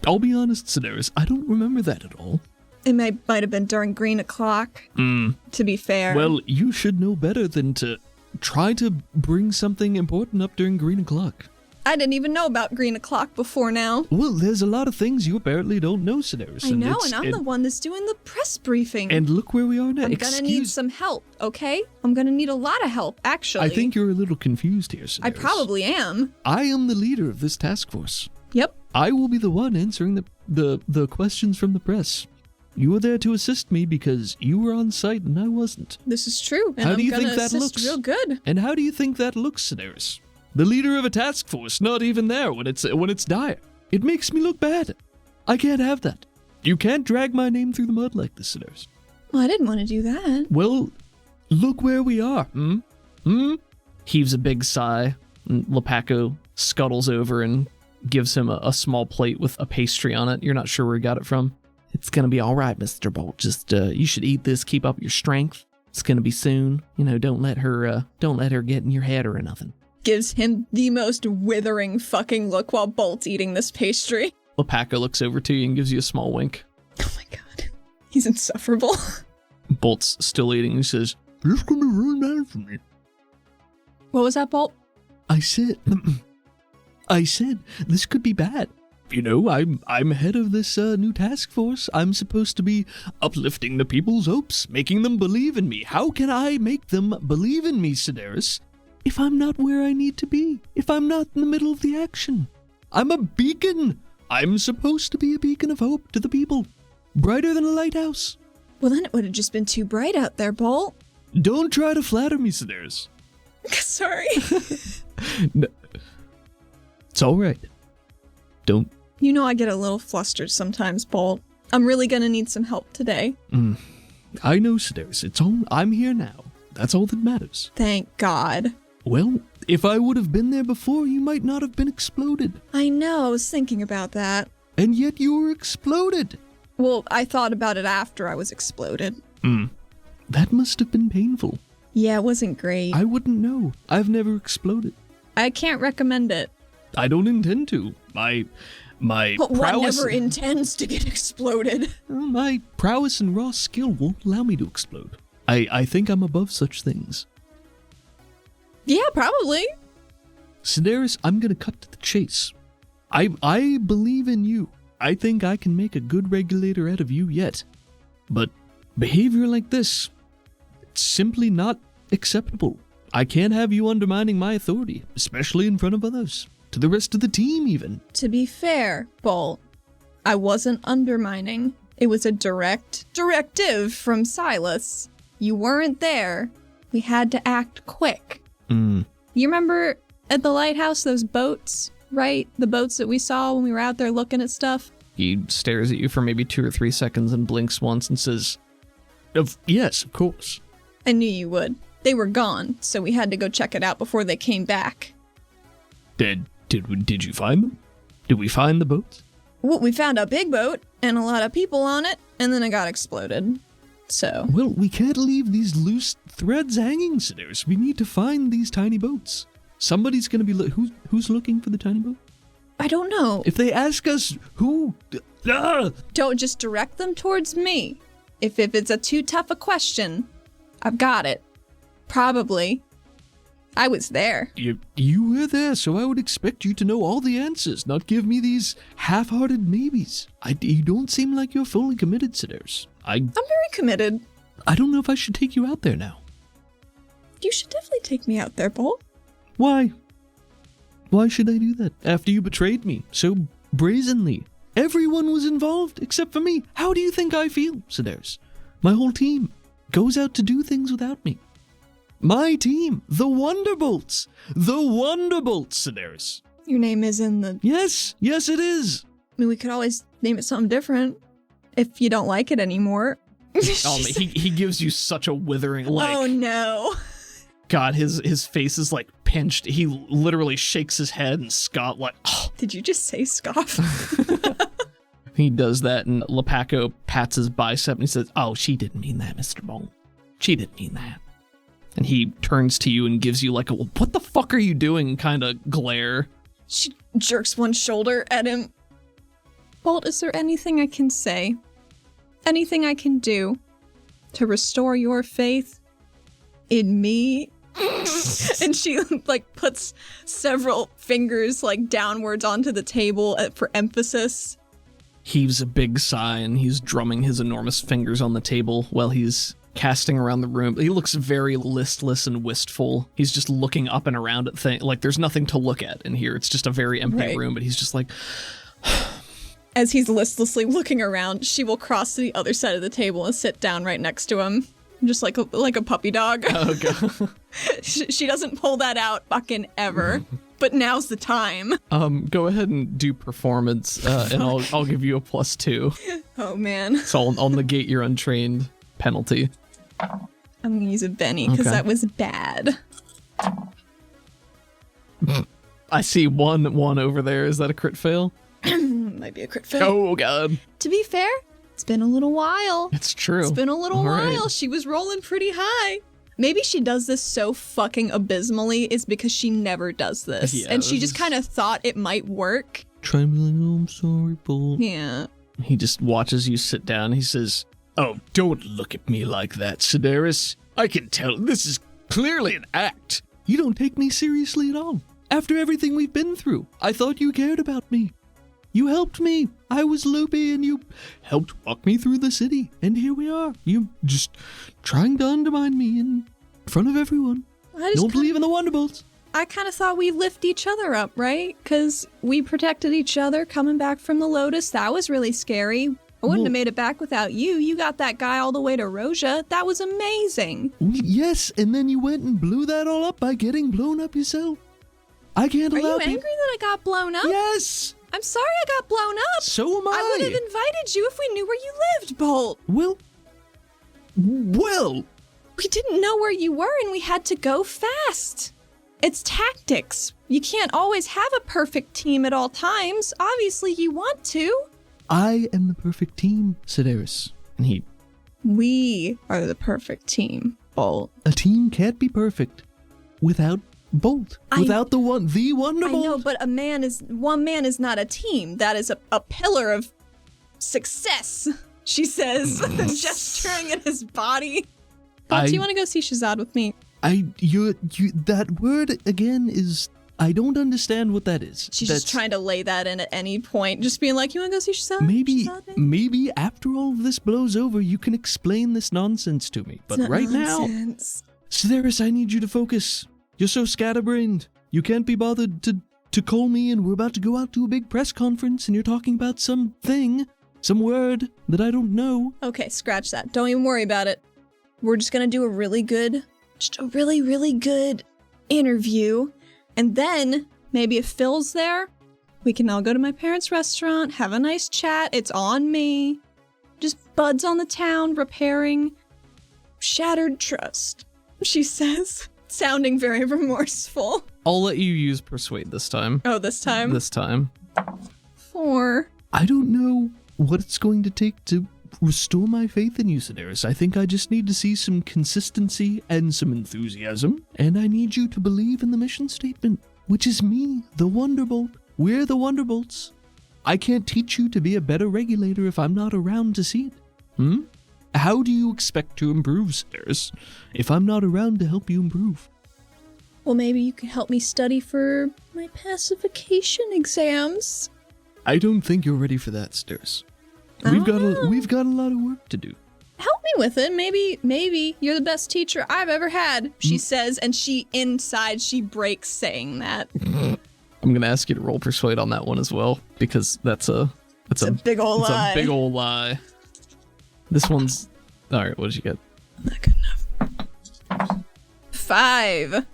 I'll be honest, Sedaris, I don't remember that at all. It might have been during green o'clock, to be fair. Well, you should know better than to try to bring something important up during green o'clock. I didn't even know about green o'clock before now. Well, there's a lot of things you apparently don't know, Sedaris. I know, and I'm the one that's doing the press briefing. And look where we are now. I'm gonna need some help, okay? I'm gonna need a lot of help, actually. I think you're a little confused here, Sedaris. I probably am. I am the leader of this task force. Yep. I will be the one answering the questions from the press. You were there to assist me because you were on site and I wasn't. This is true, and how do you I'm gonna think that assist looks? Real good. And how do you think that looks, Sedaris? The leader of a task force, not even there when it's dire. It makes me look bad. I can't have that. You can't drag my name through the mud like this, Sedaris. Well, I didn't want to do that. Well, look where we are. Heaves a big sigh, and Lepaco scuttles over and gives him a small plate with a pastry on it. You're not sure where he got it from. It's gonna be all right, Mr. Bolt. Just you should eat this. Keep up your strength. It's gonna be soon. You know, don't let her get in your head or nothing. Gives him the most withering fucking look while Bolt's eating this pastry. Lepaco looks over to you and gives you a small wink. Oh my god. He's insufferable. Bolt's still eating. He says, "This could be really bad for me." What was that, Bolt? I said, this could be bad. You know, I'm head of this new task force. I'm supposed to be uplifting the people's hopes, making them believe in me. How can I make them believe in me, Sedaris, if I'm not where I need to be? If I'm not in the middle of the action? I'm a beacon. I'm supposed to be a beacon of hope to the people. Brighter than a lighthouse. Well, then it would have just been too bright out there, Bolt. Don't try to flatter me, Sedaris. Sorry. No. It's all right. Don't. You know I get a little flustered sometimes, Bolt. I'm really gonna need some help today. I know, Sedaris. I'm here now. That's all that matters. Thank God. Well, if I would have been there before, you might not have been exploded. I know, I was thinking about that. And yet you were exploded. Well, I thought about it after I was exploded. That must have been painful. Yeah, it wasn't great. I wouldn't know. I've never exploded. I can't recommend it. I don't intend to. My But one prowess... never intends to get exploded. My prowess and raw skill won't allow me to explode. I think I'm above such things. Yeah, probably. Sedaris, I'm gonna cut to the chase. I believe in you. I think I can make a good regulator out of you yet. But behavior like this, it's simply not acceptable. I can't have you undermining my authority, especially in front of others. To the rest of the team, even. To be fair, Bolt, I wasn't undermining. It was a directive from Silas. You weren't there. We had to act quick. You remember at the lighthouse, those boats, right? The boats that we saw when we were out there looking at stuff? He stares at you for maybe 2 or 3 seconds and blinks once and says, yes, of course. I knew you would. They were gone, so we had to go check it out before they came back. Did you find them? Did we find the boats? Well, we found a big boat and a lot of people on it, and then it got exploded. So. Well, we can't leave these loose threads hanging, Sedaris. We need to find these tiny boats. Somebody's gonna be who's looking for the tiny boat? I don't know. If they ask us who... Don't just direct them towards me. If it's a too tough a question, I've got it. Probably. I was there. You were there, so I would expect you to know all the answers, not give me these half-hearted maybes. You don't seem like you're fully committed, Sedaris. I'm very committed. I don't know if I should take you out there now. You should definitely take me out there, Bolt. Why? Why should I do that after you betrayed me so brazenly? Everyone was involved except for me. How do you think I feel, Sedaris? My whole team goes out to do things without me. My team, the Wonderbolts! The Wonderbolts, Sedaris! Your name is in the... Yes, it is! I mean, we could always name it something different if you don't like it anymore. Oh, he gives you such a withering, like... Oh, no. God, his face is, like, pinched. He literally shakes his head and scoff, like... Oh. Did you just say scoff? He does that, and Lepaco pats his bicep, and he says, "Oh, she didn't mean that, Mr. Bolt. She didn't mean that." And he turns to you and gives you like a, "What the fuck are you doing?" kind of glare. She jerks one shoulder at him. Bolt, is there anything I can say? Anything I can do to restore your faith in me? And she like puts several fingers like downwards onto the table for emphasis. Heaves a big sigh and he's drumming his enormous fingers on the table while he's casting around the room. He looks very listless and wistful. He's just looking up and around at things. Like there's nothing to look at in here. It's just a very empty room, but he's just like... As he's listlessly looking around, she will cross to the other side of the table and sit down right next to him. Just like a puppy dog. Oh, God. She doesn't pull that out fucking ever. But now's the time. Go ahead and do performance, and I'll give you a +2. Oh, man. So I'll negate your untrained penalty. I'm gonna use a Benny, because that was bad. I see one over there. Is that a crit fail? Might be a crit fail. Oh, God. To be fair, it's been a little while. It's true. It's been a little All while. right. She was rolling pretty high. Maybe she does this so fucking abysmally is because she never does this. Yeah, and she just kind of thought it might work. Try to be like, "Oh, I'm sorry, Bolt." Yeah. He just watches you sit down. He says, Oh, don't look at me like that, Sedaris. I can tell this is clearly an act. You don't take me seriously at all. After everything we've been through, I thought you cared about me. You helped me. I was loopy and you helped walk me through the city. And here we are. You just trying to undermine me in front of everyone. Don't believe in the Wonderbolts. I kind of thought we lift each other up, right? Because we protected each other coming back from the Lotus. That was really scary. I wouldn't have made it back without you. You got that guy all the way to Roja. That was amazing. Yes, and then you went and blew that all up by getting blown up yourself. I can't allow Are you angry that I got blown up? Yes! I'm sorry I got blown up. So am I. I would have invited you if we knew where you lived, Bolt. Well, we didn't know where you were and we had to go fast. It's tactics. You can't always have a perfect team at all times. Obviously, you want to. I am the perfect team, Sedaris. And We are the perfect team, Bolt. a team can't be perfect without Bolt. Without the Wonderbolt. I know, but one man is not a team. That is a pillar of success, she says, gesturing at his body. Bolt, do you want to go see Shazad with me? That word again is, I don't understand what that is. She's just trying to lay that in at any point, just being like, you want to go see Shazad? Maybe after all of this blows over, you can explain this nonsense to me. But right now, Sedaris, I need you to focus. You're so scatterbrained. You can't be bothered to call me, and we're about to go out to a big press conference, and you're talking about some word that I don't know. Okay, scratch that. Don't even worry about it. We're just gonna do a really good interview. And then, maybe if Phil's there, we can all go to my parents' restaurant, have a nice chat. It's on me. Just buds on the town, repairing shattered trust, she says, sounding very remorseful. I'll let you use persuade this time. Oh, this time? This time. 4. I don't know what it's going to take to restore my faith in you, Sedaris. I think I just need to see some consistency and some enthusiasm, and I need you to believe in the mission statement, which is me, the Wonderbolt. We're the Wonderbolts. I can't teach you to be a better regulator if I'm not around to see it. How do you expect to improve, Sedaris, if I'm not around to help you improve? Well, maybe you can help me study for my pacification exams. I don't think you're ready for that, Sedaris. We've got a lot of work to do. Help me with it. Maybe you're the best teacher I've ever had, she says, and she breaks saying that. I'm gonna ask you to roll persuade on that one as well, because that's a big old lie. It's a big old lie. This one's all right. What did you get? Not good enough. 5.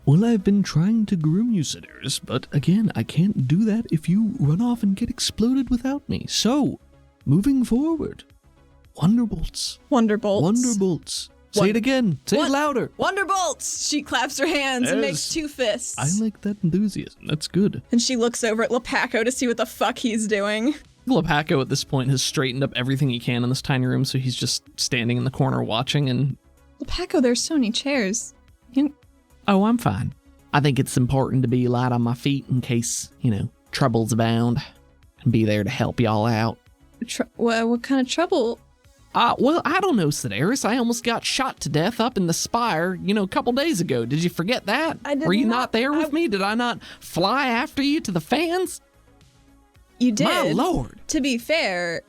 Well, I've been trying to groom you, Sedaris, but again, I can't do that if you run off and get exploded without me. So, moving forward, Wonderbolts. Say it again. Say it louder. Wonderbolts! She claps her hands and makes 2 fists. I like that enthusiasm. That's good. And she looks over at Lepaco to see what the fuck he's doing. Lepaco at this point has straightened up everything he can in this tiny room, so he's just standing in the corner watching. And Lepaco, there's so many chairs. Oh, I'm fine. I think it's important to be light on my feet in case, troubles abound, and be there to help y'all out. What kind of trouble? Well, I don't know, Sedaris. I almost got shot to death up in the spire, a couple days ago. Did you forget that? Were you not there with me? Did I not fly after you to the fans? You did. My lord. To be fair,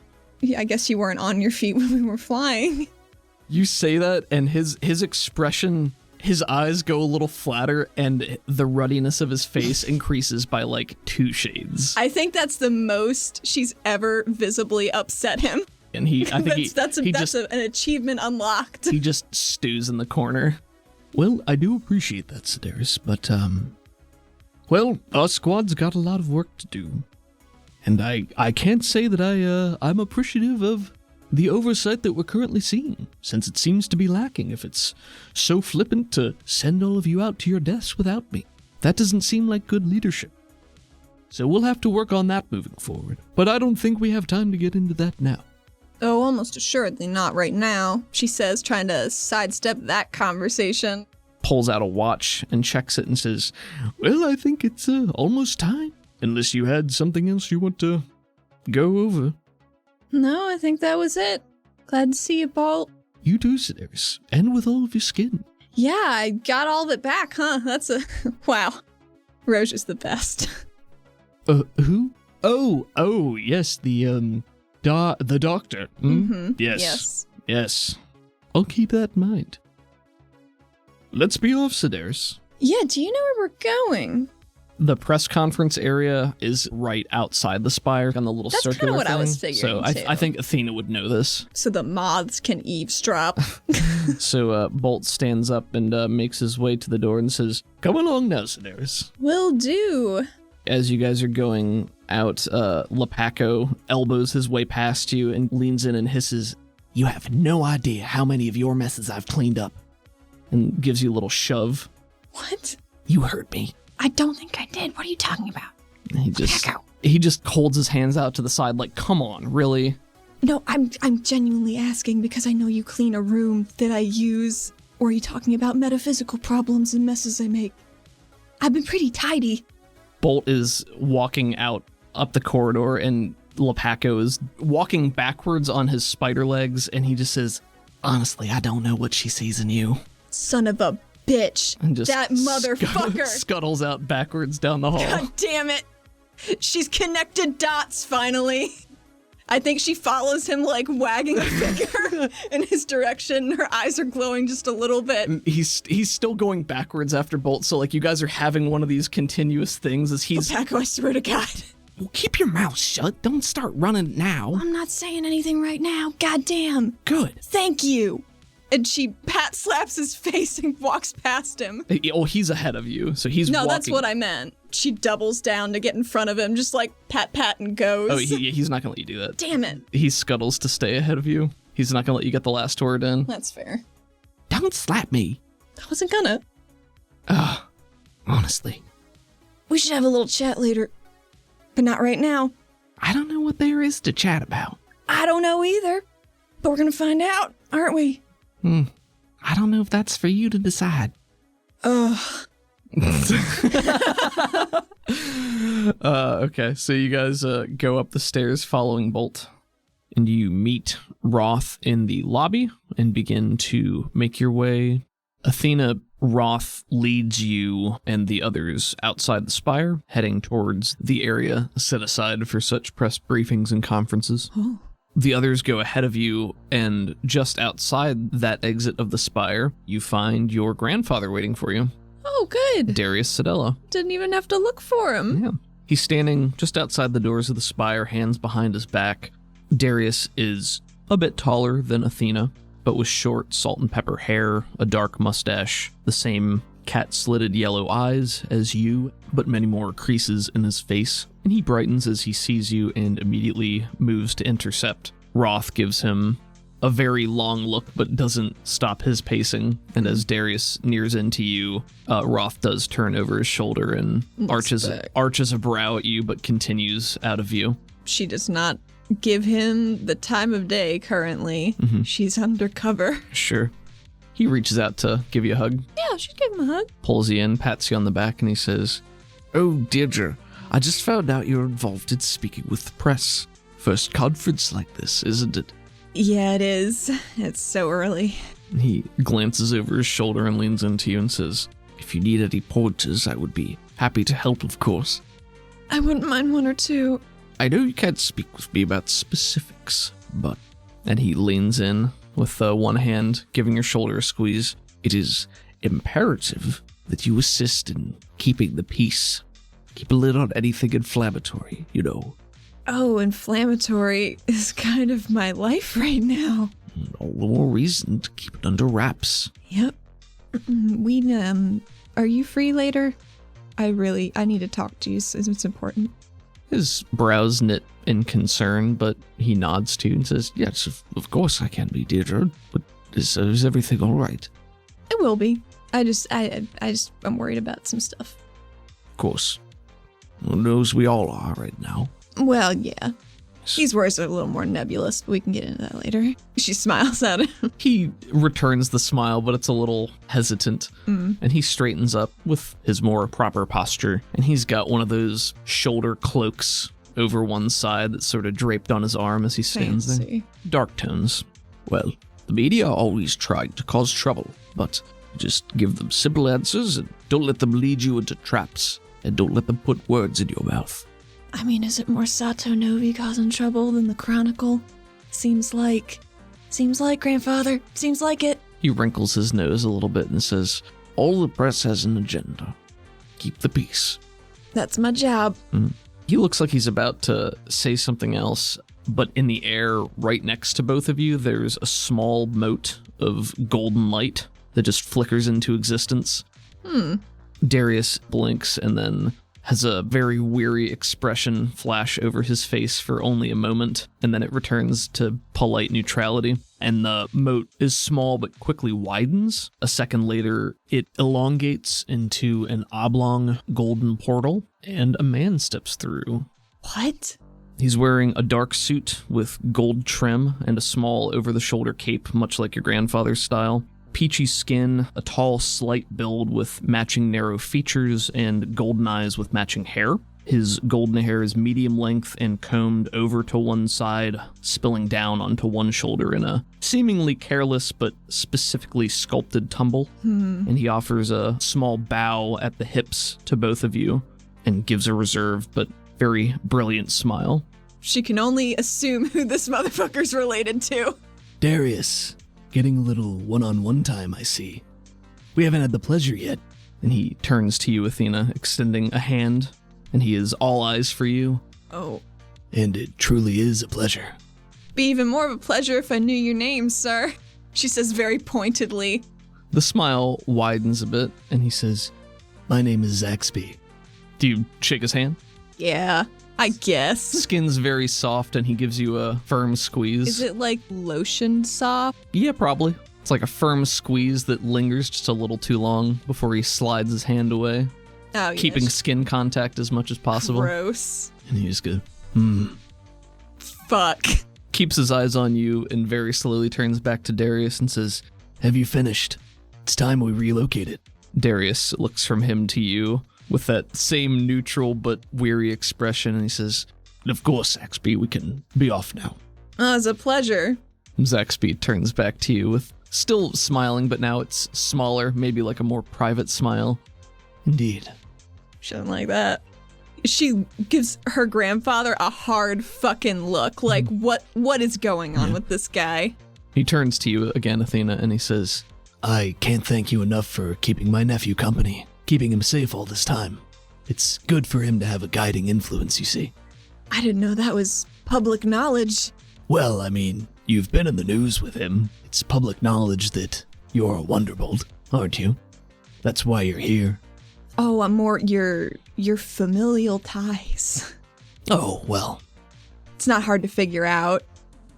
I guess you weren't on your feet when we were flying. You say that, and his expression, his eyes go a little flatter, and the ruddiness of his face increases by like 2 shades. I think that's the most she's ever visibly upset him. And that's an achievement unlocked. He just stews in the corner. Well, I do appreciate that, Sedaris, but well, our squad's got a lot of work to do, and I can't say that I'm appreciative of the oversight that we're currently seeing, since it seems to be lacking if it's so flippant to send all of you out to your deaths without me. That doesn't seem like good leadership. So we'll have to work on that moving forward, but I don't think we have time to get into that now. Oh, almost assuredly not right now, she says, trying to sidestep that conversation. Pulls out a watch and checks it and says, Well, I think it's almost time, unless you had something else you want to go over. No, I think that was it. Glad to see you, Bolt. You too, Sedaris. And with all of your skin. Yeah, I got all of it back, huh? That's a... Wow. Roge is the best. Who? Oh, yes, the doctor. Mm-hmm. Yes. Yes. I'll keep that in mind. Let's be off, Sedaris. Yeah, do you know where we're going? The press conference area is right outside the spire on the little That's circular kinda what thing. I was figuring, So too. I think Athena would know this. So the moths can eavesdrop. So Bolt stands up and makes his way to the door and says, "Come along now, Sedaris." Will do. As you guys are going out, Lepaco elbows his way past you and leans in and hisses, You have no idea how many of your messes I've cleaned up. and gives you a little shove. What? You heard me. I don't think I did. What are you talking about? And he just holds his hands out to the side like, come on, really? No, I'm genuinely asking because I know you clean a room that I use. Or are you talking about metaphysical problems and messes I make? I've been pretty tidy. Bolt is walking out up the corridor and Lepaco is walking backwards on his spider legs and he just says, Honestly, I don't know what she sees in you. Son of a bitch. and just That motherfucker. scuttles out backwards down the hall. God damn it. She's connected dots, finally. I think she follows him, like, wagging a finger in his direction. Her eyes are glowing just a little bit. He's still going backwards after Bolt, so, like, you guys are having one of these continuous things as he's... Paco, I swear to God. Well, keep your mouth shut. Don't start running now. I'm not saying anything right now. Goddamn. Good. Thank you. And she pat slaps his face and walks past him. Oh, he's ahead of you, so he's walking. No, that's what I meant. She doubles down to get in front of him, just like pat and goes. Oh, he's not gonna let you do that. Damn it. He scuttles to stay ahead of you. He's not gonna let you get the last word in. That's fair. Don't slap me. I wasn't gonna. Honestly. We should have a little chat later. But not right now. I don't know what there is to chat about. I don't know either. But we're gonna find out, aren't we? I don't know if that's for you to decide. Ugh. Okay, so you guys go up the stairs following Bolt, and you meet Roth in the lobby and begin to make your way. Athena, Roth leads you and the others outside the spire, heading towards the area set aside for such press briefings and conferences. Oh. The others go ahead of you, and just outside that exit of the spire, you find your grandfather waiting for you, Oh, good. Darius Sedella. Didn't even have to look for him. Yeah. He's standing just outside the doors of the spire, hands behind his back. Darius is a bit taller than Athena, but with short salt and pepper hair, a dark mustache, the same cat-slitted yellow eyes as you, but many more creases in his face, and he brightens as he sees you and immediately moves to intercept. Roth gives him a very long look, but doesn't stop his pacing, and as Darius nears into you, Roth does turn over his shoulder and arches a brow at you, but continues out of view. She does not give him the time of day currently. Mm-hmm. She's undercover. Sure. He reaches out to give you a hug, Yeah, she'd give him a hug. pulls you in, pats you on the back, and he says, Oh, Deirdre, I just found out you're involved in speaking with the press. First conference like this, isn't it? Yeah, it is. It's so early. he glances over his shoulder and leans into you and says, If you need any pointers, I would be happy to help, of course. I wouldn't mind one or two. I know you can't speak with me about specifics, but and he leans in with one hand, giving your shoulder a squeeze. it is imperative that you assist in keeping the peace. Keep a lid on anything inflammatory, you know. Oh, inflammatory is kind of my life right now. All the more reason to keep it under wraps. Yep. Are you free later? I need to talk to you, so it's important. His brows knit in concern, but he nods to you and says, Yes, of course I can be, Deirdre, but is everything all right? It will be. I'm worried about some stuff. Of course. Who knows we all are right now. Well, yeah. These words are a little more nebulous, but we can get into that later. She smiles at him. He returns the smile, but it's a little hesitant. And he straightens up with his more proper posture. And he's got one of those shoulder cloaks over one side that's sort of draped on his arm as he stands there. Fancy. Dark tones. Well, the media always tried to cause trouble, but just give them simple answers and don't let them lead you into traps, and don't let them put words in your mouth. I mean, is it more Sato Novi causing trouble than the Chronicle? Seems like, Grandfather. Seems like it. He wrinkles his nose a little bit and says, all the press has an agenda. Keep the peace. That's my job. He looks like he's about to say something else, but in the air right next to both of you, there's a small mote of golden light that just flickers into existence. Darius blinks and then has a very weary expression flash over his face for only a moment, and then it returns to polite neutrality. And the moat is small but quickly widens. A second later, it elongates into an oblong golden portal, and a man steps through. What? He's wearing a dark suit with gold trim and a small over-the-shoulder cape, much like your grandfather's style. Peachy skin, a tall, slight build with matching narrow features, and golden eyes with matching hair. His golden hair is medium length and combed over to one side, spilling down onto one shoulder in a seemingly careless but specifically sculpted tumble. And he offers a small bow at the hips to both of you and gives a reserved but very brilliant smile. She can only assume who this motherfucker's related to. Darius, getting a little one-on-one time, I see. We haven't had the pleasure yet. And he turns to you, Athena, extending a hand, and he is all eyes for you. Oh. And it truly is a pleasure. Be even more of a pleasure if I knew your name, sir. She says very pointedly. The smile widens a bit, and he says, My name is Zaxby. do you shake his hand? Yeah, I guess. Skin's very soft, and he gives you a firm squeeze. Is it like lotion soft? Yeah, probably. It's like a firm squeeze that lingers just a little too long before he slides his hand away, Oh, yeah. keeping skin contact as much as possible. Gross. And he just goes, Fuck. Keeps his eyes on you and very slowly turns back to Darius and says, Have you finished? It's time we relocated. Darius looks from him to you with that same neutral but weary expression, and he says, Of course, Zaxby, we can be off now. Oh, it's a pleasure. Zaxby turns back to you with still smiling, but now it's smaller, maybe like a more private smile. Indeed. She doesn't like that. She gives her grandfather a hard fucking look. Like, what is going on with this guy? He turns to you again, Athena, and he says, I can't thank you enough for keeping my nephew company, keeping him safe all this time. It's good for him to have a guiding influence, you see. I didn't know that was public knowledge. Well, I mean, you've been in the news with him. It's public knowledge that you're a Wonderbolt, aren't you? That's why you're here. Oh, I'm more your familial ties. Oh, well, It's not hard to figure out.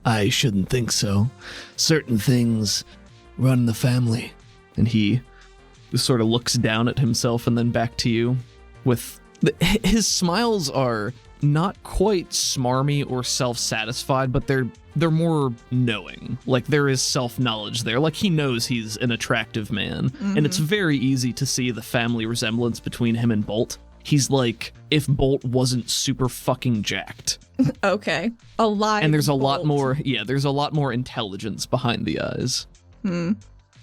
I shouldn't think so. Certain things run the family. and he sort of looks down at himself and then back to you with his smiles are not quite smarmy or self-satisfied, but they're more knowing. Like there is self-knowledge there. Like he knows he's an attractive man. And it's very easy to see the family resemblance between him and Bolt. He's like if Bolt wasn't super fucking jacked. Okay. Alive. And there's a lot Bolt. more, there's a lot more intelligence behind the eyes.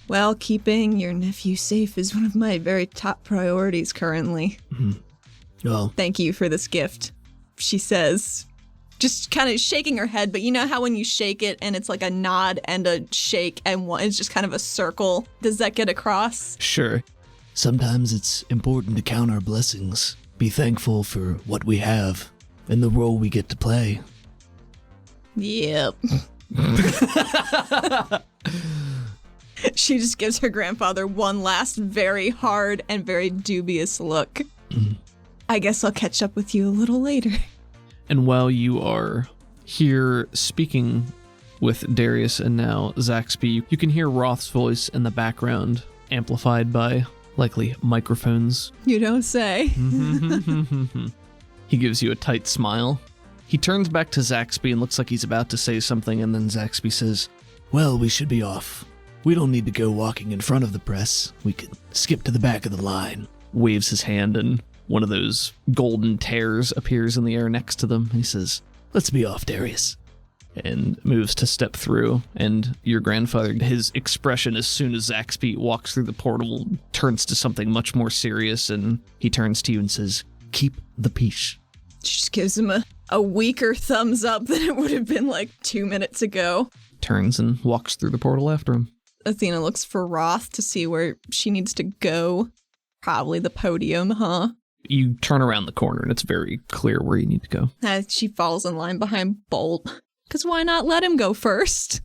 Well, keeping your nephew safe is one of my very top priorities currently. Well, Thank you for this gift, she says, just kind of shaking her head. But you know how when you shake it and it's like a nod and a shake and one is just kind of a circle? Does that get across? Sure. sometimes it's important to count our blessings, be thankful for what we have, and the role we get to play. Yep. She just gives her grandfather one last very hard and very dubious look. I guess I'll catch up with you a little later. And while you are here speaking with Darius and now Zaxby, you can hear Roth's voice in the background, amplified by likely microphones. You don't say. He gives you a tight smile. He turns back to Zaxby and looks like he's about to say something, and then Zaxby says, Well, we should be off. We don't need to go walking in front of the press. We can skip to the back of the line. waves his hand, and one of those golden tears appears in the air next to them. He says, Let's be off, Darius. and moves to step through. And your grandfather, his expression as soon as Zaxby walks through the portal turns to something much more serious, and he turns to you and says, "Keep the peace." She just gives him a weaker thumbs up than it would have been like 2 minutes ago. Turns and walks through the portal after him. Athena looks for Roth to see where she needs to go. Probably the podium, huh? You turn around the corner and it's very clear where you need to go. She falls in line behind Bolt. Because why not let him go first?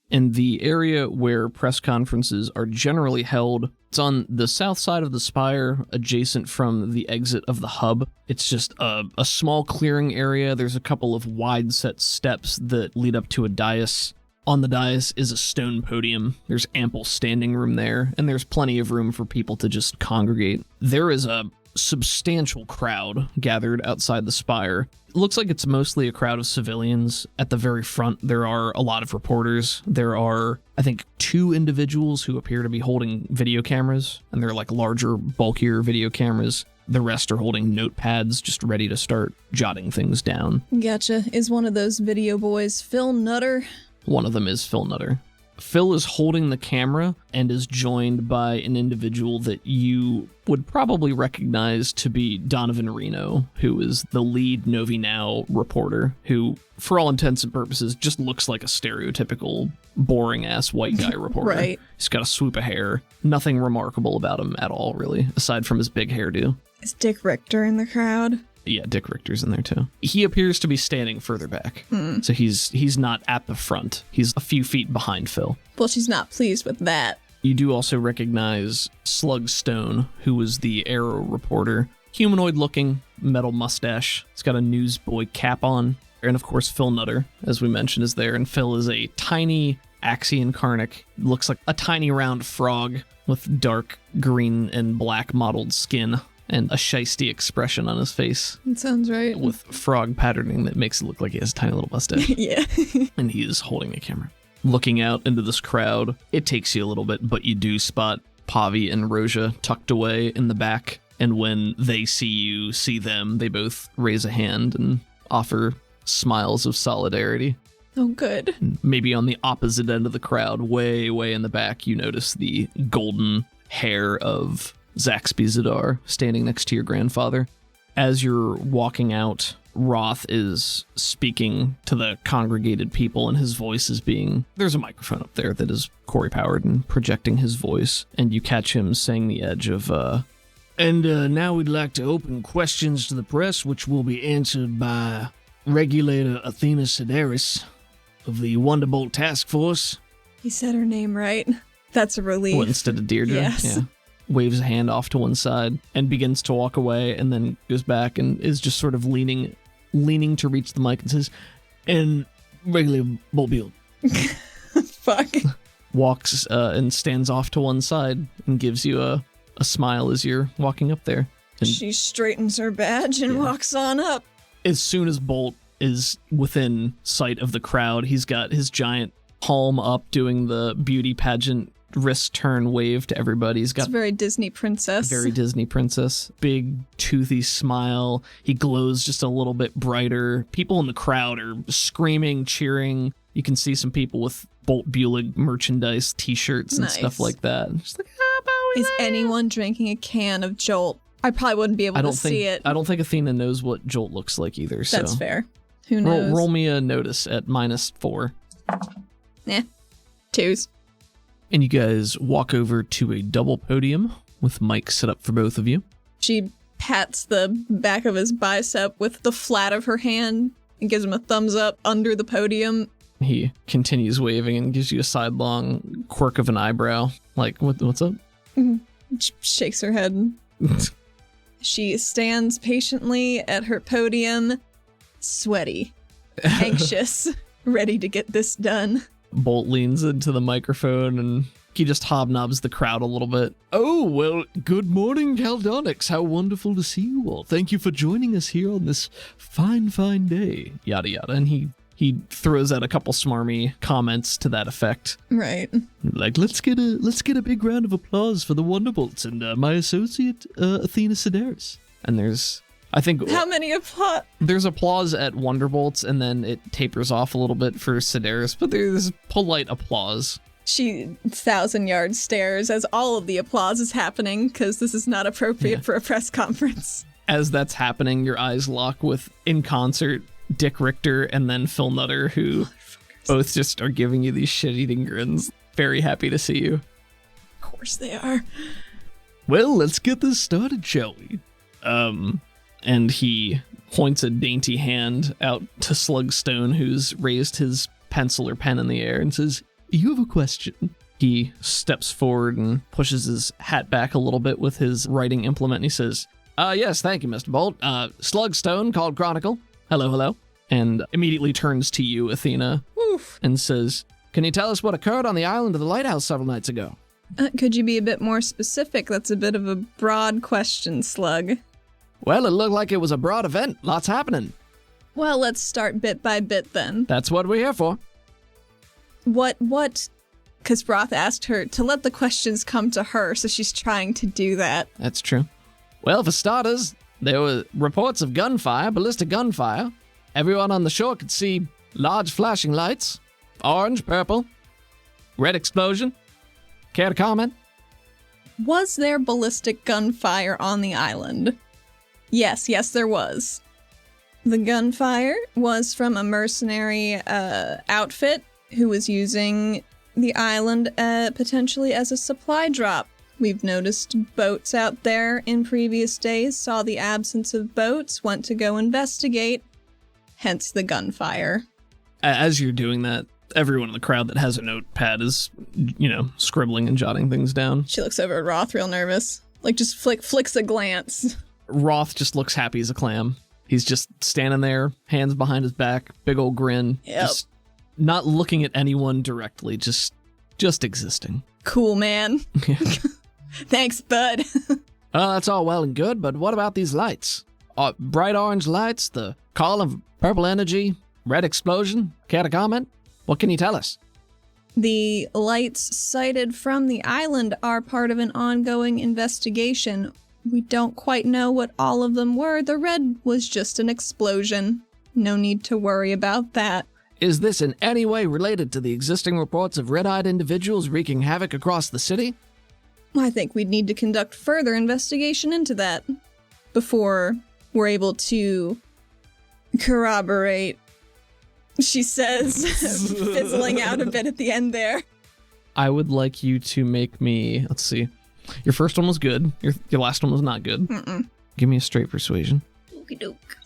In the area where press conferences are generally held, it's on the south side of the spire, adjacent from the exit of the hub. It's just a small clearing area. There's a couple of wide-set steps that lead up to a dais. On the dais is a stone podium. There's ample standing room there, and there's plenty of room for people to just congregate. There is a substantial crowd gathered outside the spire. It looks like it's mostly a crowd of civilians. At the very front, there are a lot of reporters. There are, I think, 2 individuals who appear to be holding video cameras, and they're like larger, bulkier video cameras. The rest are holding notepads, just ready to start jotting things down. Gotcha. Is one of those video boys Phil Nutter? One of them is Phil Nutter. Phil is holding the camera and is joined by an individual that you would probably recognize to be Donovan Reno, who is the lead Novi Now reporter, who, for all intents and purposes, just looks like a stereotypical, boring-ass white guy reporter. Right. He's got a swoop of hair. Nothing remarkable about him at all, really, aside from his big hairdo. Is Dick Richter in the crowd? Yeah, Dick Richter's in there too. He appears to be standing further back. So he's not at the front. He's a few feet behind Phil. Well, she's not pleased with that. You do also recognize Slug Stone, who was the Arrow reporter. Humanoid looking, metal mustache. He's got a newsboy cap on. And of course, Phil Nutter, as we mentioned, is there. And Phil is a tiny Axion Karnak. Looks like a tiny round frog with dark green and black mottled skin. And a shisty expression on his face. That sounds right. With frog patterning that makes it look like he has a tiny little mustache. Yeah. And he is holding a camera. Looking out into this crowd, it takes you a little bit, but you do spot Pavi and Roja tucked away in the back. And when they see them, they both raise a hand and offer smiles of solidarity. Oh, good. Maybe on the opposite end of the crowd, way, way in the back, you notice the golden hair of Zaxby Zadar standing next to your grandfather. As you're walking out, Roth is speaking to the congregated people, and his voice is there's a microphone up there that is Corey powered and projecting his voice, and you catch him saying the edge of, And now we'd like to open questions to the press, which will be answered by Regulator Athena Sedaris of the Wonderbolt Task Force. He said her name right. That's a relief. What, instead of Deirdre? Yes. Yeah. Waves a hand off to one side and begins to walk away, and then goes back and is just sort of leaning to reach the mic and says, and Regulator Boltbield. Fuck. Walks and stands off to one side and gives you a smile as you're walking up there. And she straightens her badge and walks on up. As soon as Bolt is within sight of the crowd, he's got his giant palm up doing the beauty pageant wrist turn wave to everybody. He's got it's very Disney princess. Very Disney princess. Big toothy smile. He glows just a little bit brighter. People in the crowd are screaming, cheering. You can see some people with Bolt Bulig merchandise, t-shirts and stuff like that. Just like, is anyone drinking a can of Jolt? I probably wouldn't be able to see it. I don't think Athena knows what Jolt looks like either. So that's fair. Who knows? Roll me a notice at -4. Nah. 2s. And you guys walk over to a double podium with mics set up for both of you. She pats the back of his bicep with the flat of her hand and gives him a thumbs up under the podium. He continues waving and gives you a sidelong quirk of an eyebrow. Like, what's up? Shakes her head. She stands patiently at her podium, sweaty, anxious, ready to get this done. Bolt leans into the microphone and he just hobnobs the crowd a little bit. Oh, well, good morning, Caldonics. How wonderful to see you all. Thank you for joining us here on this fine, fine day. Yada yada. And he throws out a couple smarmy comments to that effect. Right. Like, let's get a big round of applause for the Wonderbolts and my associate, Athena Sedaris. And there's I think How many applause? there's applause at Wonderbolts, and then it tapers off a little bit for Sedaris, but there's polite applause. She 1,000-yard stares as all of the applause is happening, because this is not appropriate for a press conference. As that's happening, your eyes lock with, in concert, Dick Richter and then Phil Nutter, who both just are giving you these shit-eating grins. Very happy to see you. Of course they are. Well, let's get this started, shall we? And he points a dainty hand out to Slugstone, who's raised his pencil or pen in the air, and says, "You have a question." He steps forward and pushes his hat back a little bit with his writing implement, and he says, yes, thank you, Mr. Bolt. Slugstone, called Chronicle. Hello, hello. And immediately turns to you, Athena, and says, "Can you tell us what occurred on the island of the lighthouse several nights ago?" Could you be a bit more specific? That's a bit of a broad question, Slug. Well, it looked like it was a broad event. Lots happening. Well, let's start bit by bit then. That's what we're here for. What? Because Roth asked her to let the questions come to her, so she's trying to do that. That's true. Well, for starters, there were reports of gunfire, ballistic gunfire. Everyone on the shore could see large flashing lights. Orange, purple, red explosion. Care to comment? Was there ballistic gunfire on the island? Yes, there was. The gunfire was from a mercenary outfit who was using the island potentially as a supply drop. We've noticed boats out there in previous days, saw the absence of boats, went to go investigate, hence the gunfire. As you're doing that, everyone in the crowd that has a notepad is, scribbling and jotting things down. She looks over at Roth real nervous, like just flicks a glance. Roth just looks happy as a clam. He's just standing there, hands behind his back, big old grin, just not looking at anyone directly, just existing. Cool, man. Thanks, bud. That's all well and good, but what about these lights? Bright orange lights, the call of purple energy, red explosion? Care to comment? What can you tell us? The lights sighted from the island are part of an ongoing investigation. We don't quite know what all of them were. The red was just an explosion. No need to worry about that. Is this in any way related to the existing reports of red-eyed individuals wreaking havoc across the city? I think we'd need to conduct further investigation into that before we're able to corroborate, she says, fizzling out a bit at the end there. I would like you to make me, let's see, your first one was good, your last one was not good. Give me a straight persuasion. Okie doke.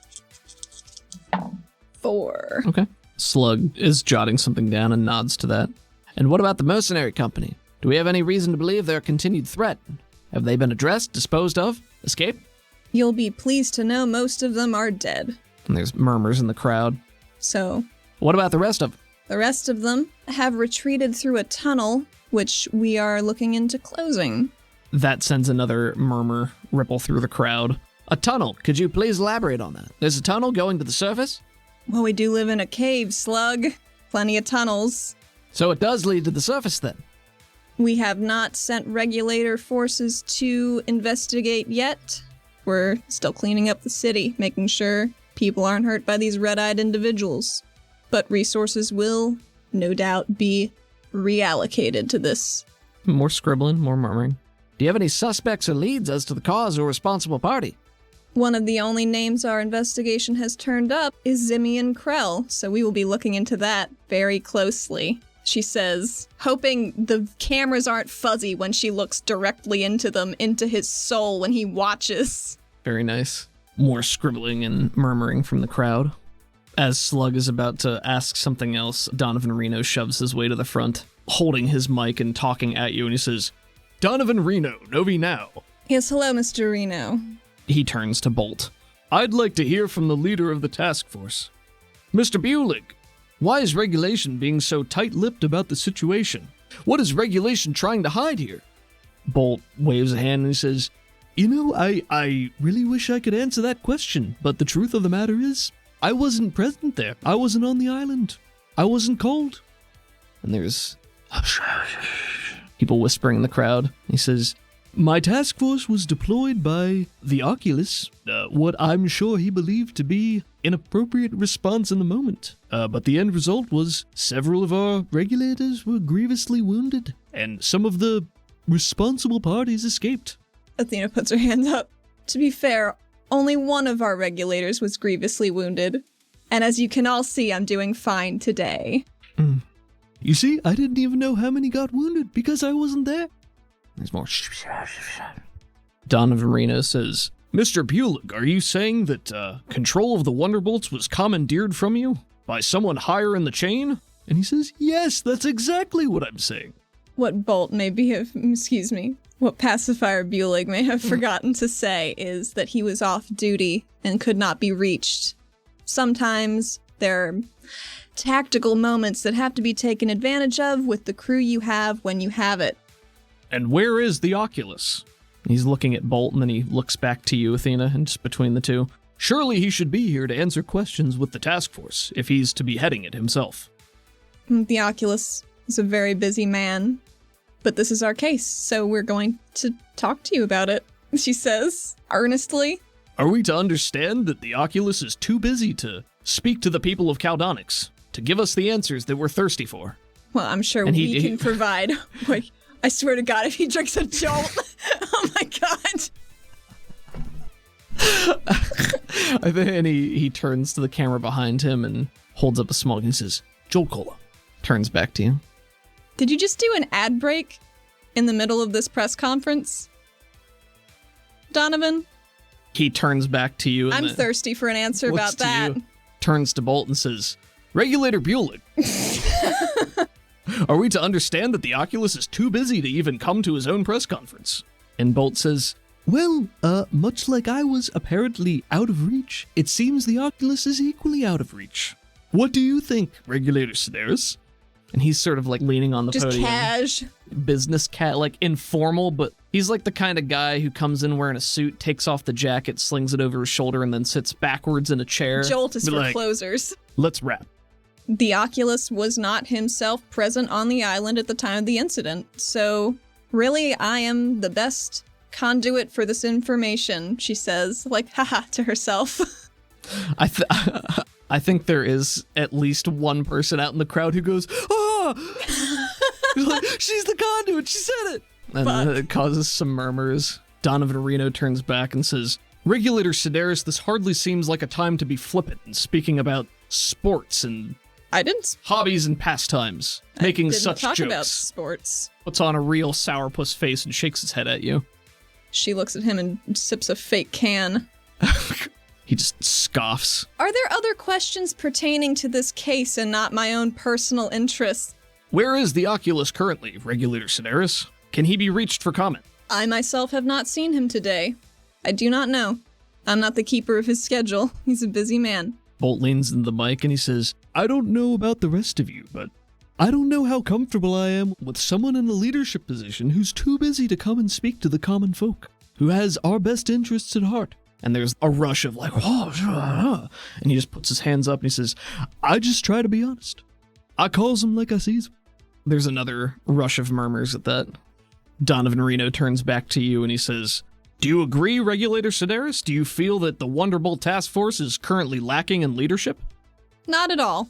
4. Okay. Slug is jotting something down and nods to that. And what about the mercenary company? Do we have any reason to believe they're a continued threat? Have they been addressed, disposed of, escaped? You'll be pleased to know most of them are dead. And there's murmurs in the crowd. So, what about the rest of them? The rest of them have retreated through a tunnel, which we are looking into closing. That sends another murmur ripple through the crowd. A tunnel. Could you please elaborate on that? There's a tunnel going to the surface? Well, we do live in a cave, Slug. Plenty of tunnels. So it does lead to the surface then? We have not sent regulator forces to investigate yet. We're still cleaning up the city, making sure people aren't hurt by these red-eyed individuals. But resources will, no doubt, be reallocated to this. More scribbling, more murmuring. Do you have any suspects or leads as to the cause or responsible party? One of the only names our investigation has turned up is Zimian Krell, so we will be looking into that very closely. She says, hoping the cameras aren't fuzzy when she looks directly into them, into his soul when he watches. Very nice. More scribbling and murmuring from the crowd. As Slug is about to ask something else, Donovan Reno shoves his way to the front, holding his mic and talking at you, and he says, "Donovan Reno, Novi now." Yes, hello, Mr. Reno. He turns to Bolt. "I'd like to hear from the leader of the task force. Mr. Bulig, why is regulation being so tight-lipped about the situation? What is regulation trying to hide here?" Bolt waves a hand and he says, I really wish I could answer that question, but the truth of the matter is, I wasn't present there. I wasn't on the island. I wasn't cold." and there's people whispering in the crowd. He says, My task force was deployed by the Oculus, what I'm sure he believed to be an appropriate response in the moment. But the end result was several of our regulators were grievously wounded, and some of the responsible parties escaped. Athena puts her hand up. To be fair, only one of our regulators was grievously wounded. And as you can all see, I'm doing fine today. You see, I didn't even know how many got wounded because I wasn't there. There's more. Donovan Reno says, Mr. Bulig, are you saying that control of the Wonderbolts was commandeered from you by someone higher in the chain? And he says, yes, that's exactly what I'm saying. What Pacifier Bulig may have forgotten to say is that he was off duty and could not be reached. Sometimes there are tactical moments that have to be taken advantage of with the crew you have when you have it. And where is the Oculus? He's looking at Bolt, and then he looks back to you, Athena, and just between the two. Surely he should be here to answer questions with the task force, if he's to be heading it himself. The Oculus is a very busy man, but this is our case, so we're going to talk to you about it, she says, earnestly. Are we to understand that the Oculus is too busy to speak to the people of Caldonix, to give us the answers that we're thirsty for? Well, I'm sure And we can provide. Like, I swear to God, if he drinks a jolt, oh my God. And he turns to the camera behind him and holds up a small, and he says, Jolt Cola. Turns back to you. Did you just do an ad break in the middle of this press conference, Donovan? He turns back to you. I'm thirsty for an answer about that. Turns to Bolt and says, Regulator Bulig. Are we to understand that the Oculus is too busy to even come to his own press conference? And Bolt says, well, much like I was apparently out of reach, it seems the Oculus is equally out of reach. What do you think, Regulator Sedaris? And he's sort of like leaning on the just podium. Just cash. Business cat, like informal, but he's like the kind of guy who comes in wearing a suit, takes off the jacket, slings it over his shoulder, and then sits backwards in a chair. Jolt is for closers. Let's wrap. The Oculus was not himself present on the island at the time of the incident, so really I am the best conduit for this information, she says, like, haha, to herself. I think there is at least one person out in the crowd who goes, oh! Like, she's the conduit, she said it! And it causes some murmurs. Donovan Reno turns back and says, Regulator Sedaris, this hardly seems like a time to be flippant and speaking about sports and hobbies and pastimes, making such jokes. I didn't talk about sports. Puts on a real sourpuss face and shakes his head at you. She looks at him and sips a fake can. He just scoffs. Are there other questions pertaining to this case and not my own personal interests? Where is the Oculus currently, Regulator Sedaris? Can he be reached for comment? I myself have not seen him today. I do not know. I'm not the keeper of his schedule. He's a busy man. Bolt leans into the mic and he says, I don't know about the rest of you, but I don't know how comfortable I am with someone in a leadership position who's too busy to come and speak to the common folk, who has our best interests at heart. And there's a rush of like, and he just puts his hands up and he says, I just try to be honest. I calls them like I sees them. There's another rush of murmurs at that. Donovan Reno turns back to you and he says, do you agree, Regulator Sedaris? Do you feel that the Wonderbolt Task Force is currently lacking in leadership? Not at all.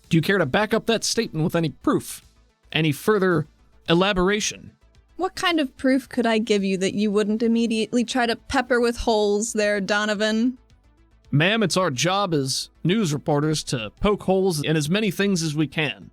Do you care to back up that statement with any proof? Any further elaboration? What kind of proof could I give you that you wouldn't immediately try to pepper with holes there, Donovan? Ma'am, it's our job as news reporters to poke holes in as many things as we can.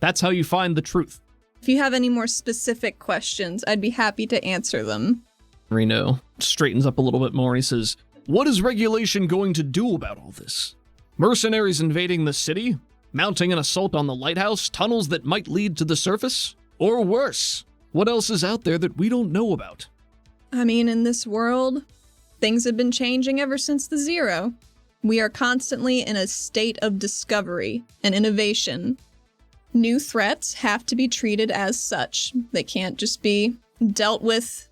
That's how you find the truth. If you have any more specific questions, I'd be happy to answer them. Reno straightens up a little bit more and he says, what is regulation going to do about all this? Mercenaries invading the city? Mounting an assault on the lighthouse? Tunnels that might lead to the surface? Or worse, what else is out there that we don't know about? I mean, in this world, things have been changing ever since the Zero. We are constantly in a state of discovery and innovation. New threats have to be treated as such. They can't just be dealt with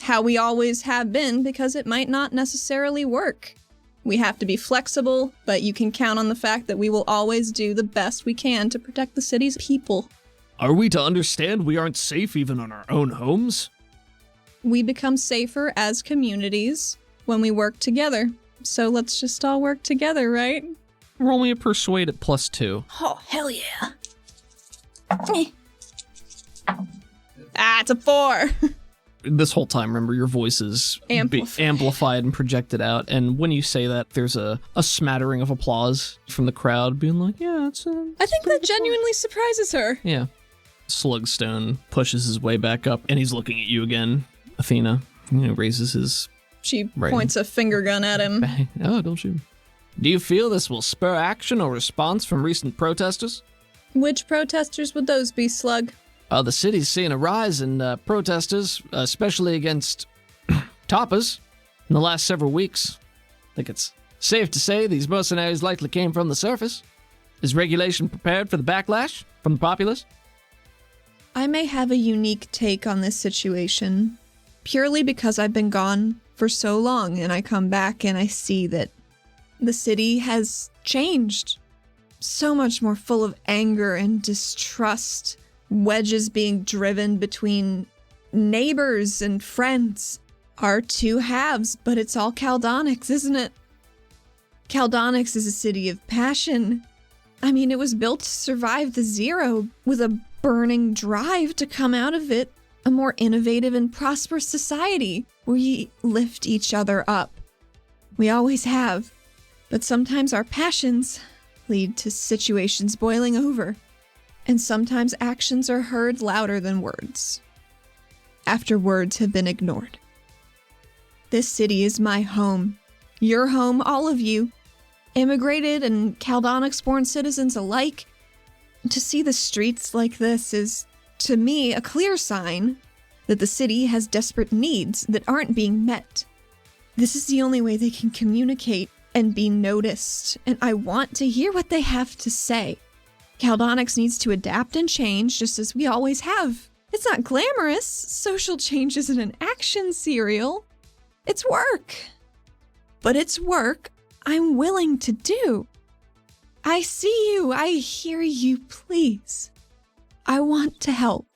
how we always have been because it might not necessarily work. We have to be flexible, but you can count on the fact that we will always do the best we can to protect the city's people. Are we to understand we aren't safe even on our own homes? We become safer as communities when we work together. So let's just all work together, right? Roll me a persuade at +2. Oh, hell yeah. It's a 4. This whole time, remember, your voice is amplified and projected out. And when you say that, there's a smattering of applause from the crowd being like, yeah, it's I think that genuinely surprises her. Yeah. Slugstone pushes his way back up, and he's looking at you again. Athena, raises his... She points a finger gun at him. Bang. Oh, don't shoot. Do you feel this will spur action or response from recent protesters? Which protesters would those be, Slug? The city's seeing a rise in protesters, especially against toppers, in the last several weeks. I think it's safe to say these mercenaries likely came from the surface. Is regulation prepared for the backlash from the populace? I may have a unique take on this situation, purely because I've been gone for so long, and I come back and I see that the city has changed. So much more full of anger and distrust, wedges being driven between neighbors and friends. Our two halves, but it's all Caldonix, isn't it? Caldonix is a city of passion. I mean, it was built to survive the Zero, with a burning drive to come out of it a more innovative and prosperous society. We lift each other up. We always have. But sometimes our passions lead to situations boiling over. And sometimes actions are heard louder than words, after words have been ignored. This city is my home. Your home, all of you. Immigrated and Caldonix-born citizens alike. To see the streets like this is, to me, a clear sign that the city has desperate needs that aren't being met. This is the only way they can communicate and be noticed, and I want to hear what they have to say. Caldonix needs to adapt and change just as we always have. It's not glamorous. Social change isn't an action serial. It's work. But it's work I'm willing to do. I see you. I hear you. Please. I want to help.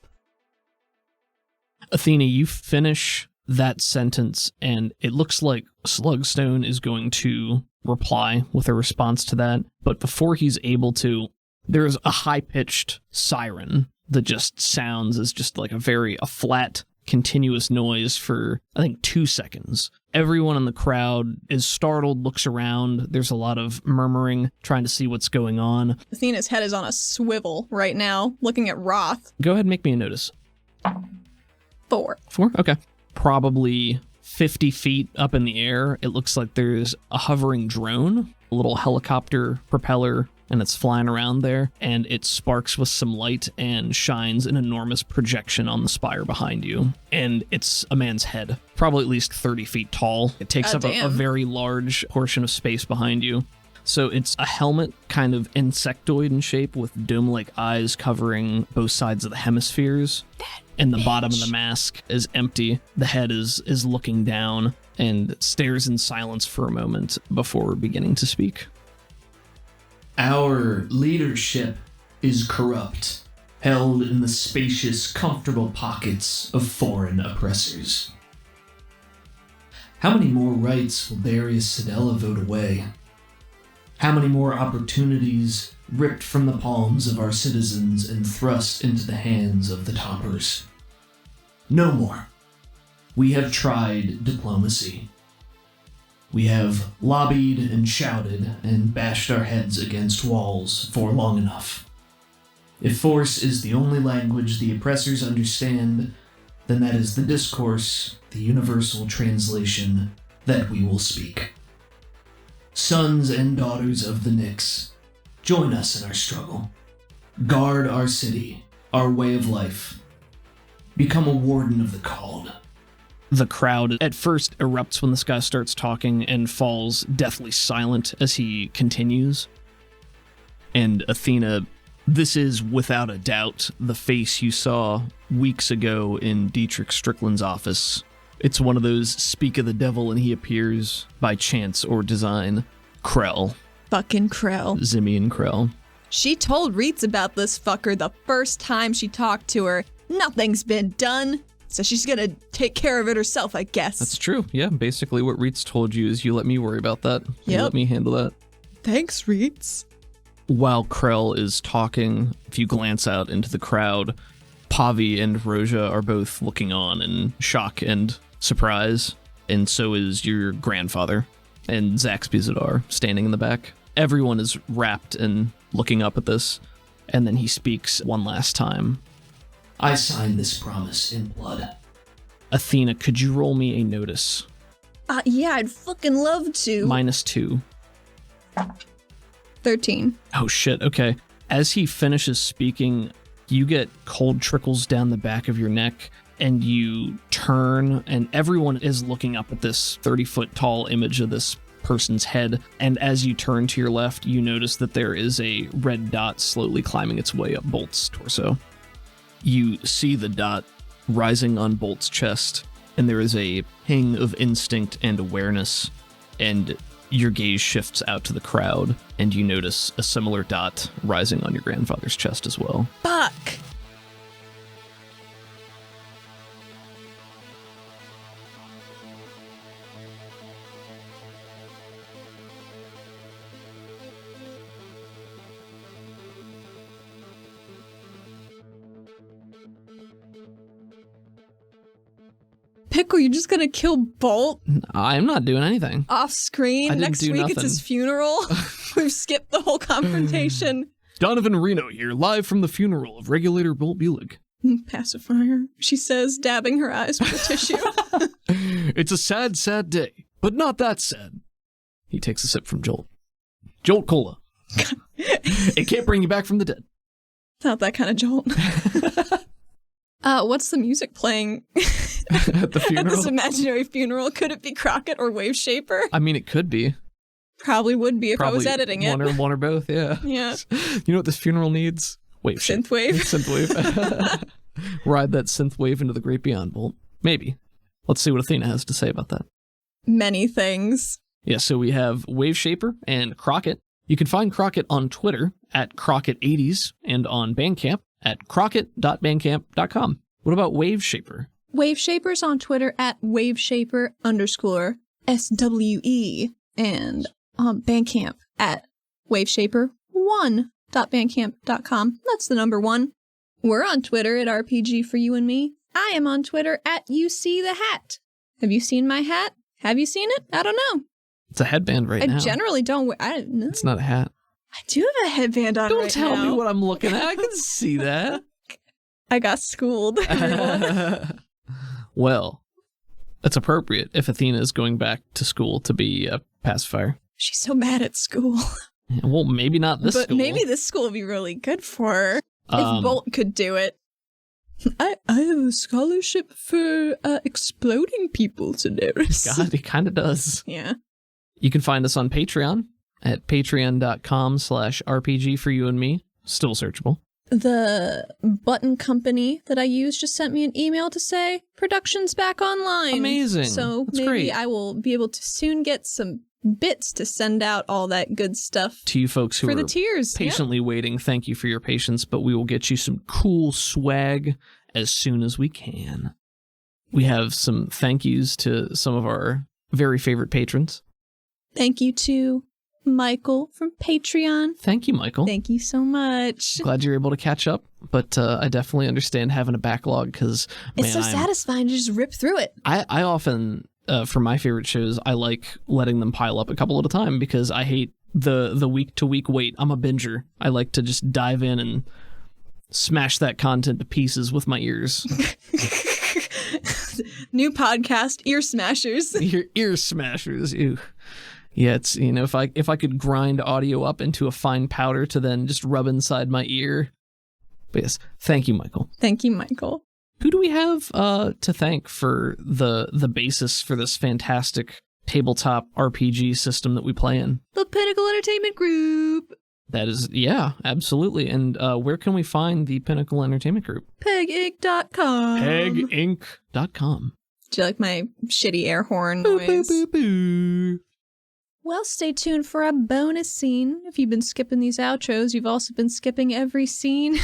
Athena, you finish that sentence, and it looks like Slugstone is going to reply with a response to that. But before he's able to, there's a high-pitched siren that just sounds as just like a flat, continuous noise for, I think, 2 seconds. Everyone in the crowd is startled, looks around. There's a lot of murmuring, trying to see what's going on. Athena's head is on a swivel right now, looking at Roth. Go ahead and make me a notice. 4. 4? Okay. Probably 50 feet up in the air, it looks like there's a hovering drone, a little helicopter propeller, and it's flying around there, and it sparks with some light and shines an enormous projection on the spire behind you. And it's a man's head, probably at least 30 feet tall. It takes up a very large portion of space behind you. So it's a helmet, kind of insectoid in shape, with dome-like eyes covering both sides of the hemispheres. And the bottom of the mask is empty. The head is looking down and stares in silence for a moment before beginning to speak. Our leadership is corrupt, held in the spacious, comfortable pockets of foreign oppressors. How many more rights will Darius Sedella vote away? How many more opportunities ripped from the palms of our citizens and thrust into the hands of the toppers? No more. We have tried diplomacy. We have lobbied and shouted and bashed our heads against walls for long enough. If force is the only language the oppressors understand, then that is the discourse, the universal translation, that we will speak. Sons and daughters of the Nyx, join us in our struggle. Guard our city, our way of life. Become a warden of the called. The crowd at first erupts when this guy starts talking and falls deathly silent as he continues. And Athena, this is without a doubt the face you saw weeks ago in Dietrich Strickland's office. It's one of those speak of the devil and he appears by chance or design. Krell. Fucking Krell. Zimian Krell. She told Reitz about this fucker the first time she talked to her. Nothing's been done. So she's gonna take care of it herself, I guess. That's true. Yeah, basically what Reitz told you is you let me worry about that. You Yep. let me handle that. Thanks, Reitz. While Krell is talking, if you glance out into the crowd, Pavi and Roja are both looking on in shock and surprise, and so is your grandfather and Zaxby Zadar standing in the back. Everyone is rapt and looking up at this, and then he speaks one last time. I sign this promise in blood. Athena, could you roll me a notice? Yeah, I'd fucking love to. -2. 13. Oh shit, okay. As he finishes speaking, you get cold trickles down the back of your neck, and you turn, and everyone is looking up at this 30-foot tall image of this person's head, and as you turn to your left, you notice that there is a red dot slowly climbing its way up Bolt's torso. You see the dot rising on Bolt's chest, and there is a ping of instinct and awareness, and your gaze shifts out to the crowd, and you notice a similar dot rising on your grandfather's chest as well. Fuck! Pickle, you're just gonna kill Bolt I'm not doing anything. off screen? I didn't Next do week it's nothing. his funeral. We've skipped the whole confrontation. Donovan Reno here, live from the funeral of Regulator Bolt Bulig. Pacifier, she says, dabbing her eyes with a tissue. It's a sad, sad day, but not that sad. He takes a sip from Jolt. Jolt Cola. It can't bring you back from the dead. Not that kind of jolt. What's the music playing At the at funeral? this imaginary funeral? Could it be Crockett or Wave Shaper? I mean, it could be. Probably would be if I was editing it. One or both, yeah. Yeah. You know what this funeral needs? Wave shape. Synthwave. Synthwave. Ride that synthwave into the great beyond, Bolt. Maybe. Let's see what Athena has to say about that. Many things. Yeah, so we have Wave Shaper and Crockett. You can find Crockett on Twitter at Crockett80s and on Bandcamp at crockett.bandcamp.com. What about Wave Shaper? Wave Shaper's on Twitter at waveshaper_SWE and on Bandcamp at waveshaper1.bandcamp.com. That's the number 1. We're on Twitter at RPG for you and me. I am on Twitter at YouSeeTheHat. Have you seen my hat? Have you seen it? I don't know. It's a headband right now. I generally don't wear. I don't know. It's not a hat. I do have a headband on Don't right tell now. me what I'm looking at. I can see that. I got schooled. everyone. Well, it's appropriate if Athena is going back to school to be a pacifier. She's so mad at school. Well, maybe not this but school. maybe this school would be really good for her. Um, If Bolt could do it. I have a scholarship for exploding people, Daenerys. God, he kind of does. Yeah. You can find us on Patreon at patreon.com/RPG for you and me. Still searchable. The button company that I use just sent me an email to say production's back online. Amazing. So That's maybe great. I will be able to soon get some bits to send out all that good stuff To you folks who for are the tiers. Yep. patiently waiting, thank you for your patience, but we will get you some cool swag as soon as we can. We have some thank yous to some of our very favorite patrons. Thank you to Michael from Patreon. Thank you, Michael. Thank you so much. Glad you're able to catch up, but I definitely understand having a backlog because, man, It's so satisfying to just rip through it. I often, for my favorite shows, I like letting them pile up a couple at a time because I hate the week-to-week wait. I'm a binger. I like to just dive in and smash that content to pieces with my ears. New podcast, Ear Smashers. Your ear smashers. Ew. Yeah, it's, you know, if I could grind audio up into a fine powder to then just rub inside my ear. But yes, thank you, Michael. Thank you, Michael. Who do we have to thank for the basis for this fantastic tabletop RPG system that we play in? The Pinnacle Entertainment Group. That is, yeah, absolutely. And where can we find the Pinnacle Entertainment Group? Peginc.com. Peginc.com. Do you like my shitty air horn Boo, noise? boo, boo, boo. Well, stay tuned for a bonus scene. If you've been skipping these outros, you've also been skipping every scene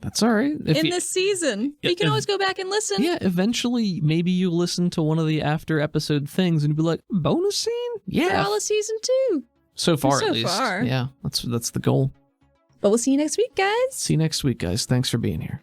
That's all right. in this season. You can always go back and listen. Yeah, eventually, maybe you listen to one of the after episode things and you'll be like, bonus scene? Yeah. For all of season 2. So far, So at least. far. Yeah, that's the goal. But we'll see you next week, guys. See you next week, guys. Thanks for being here.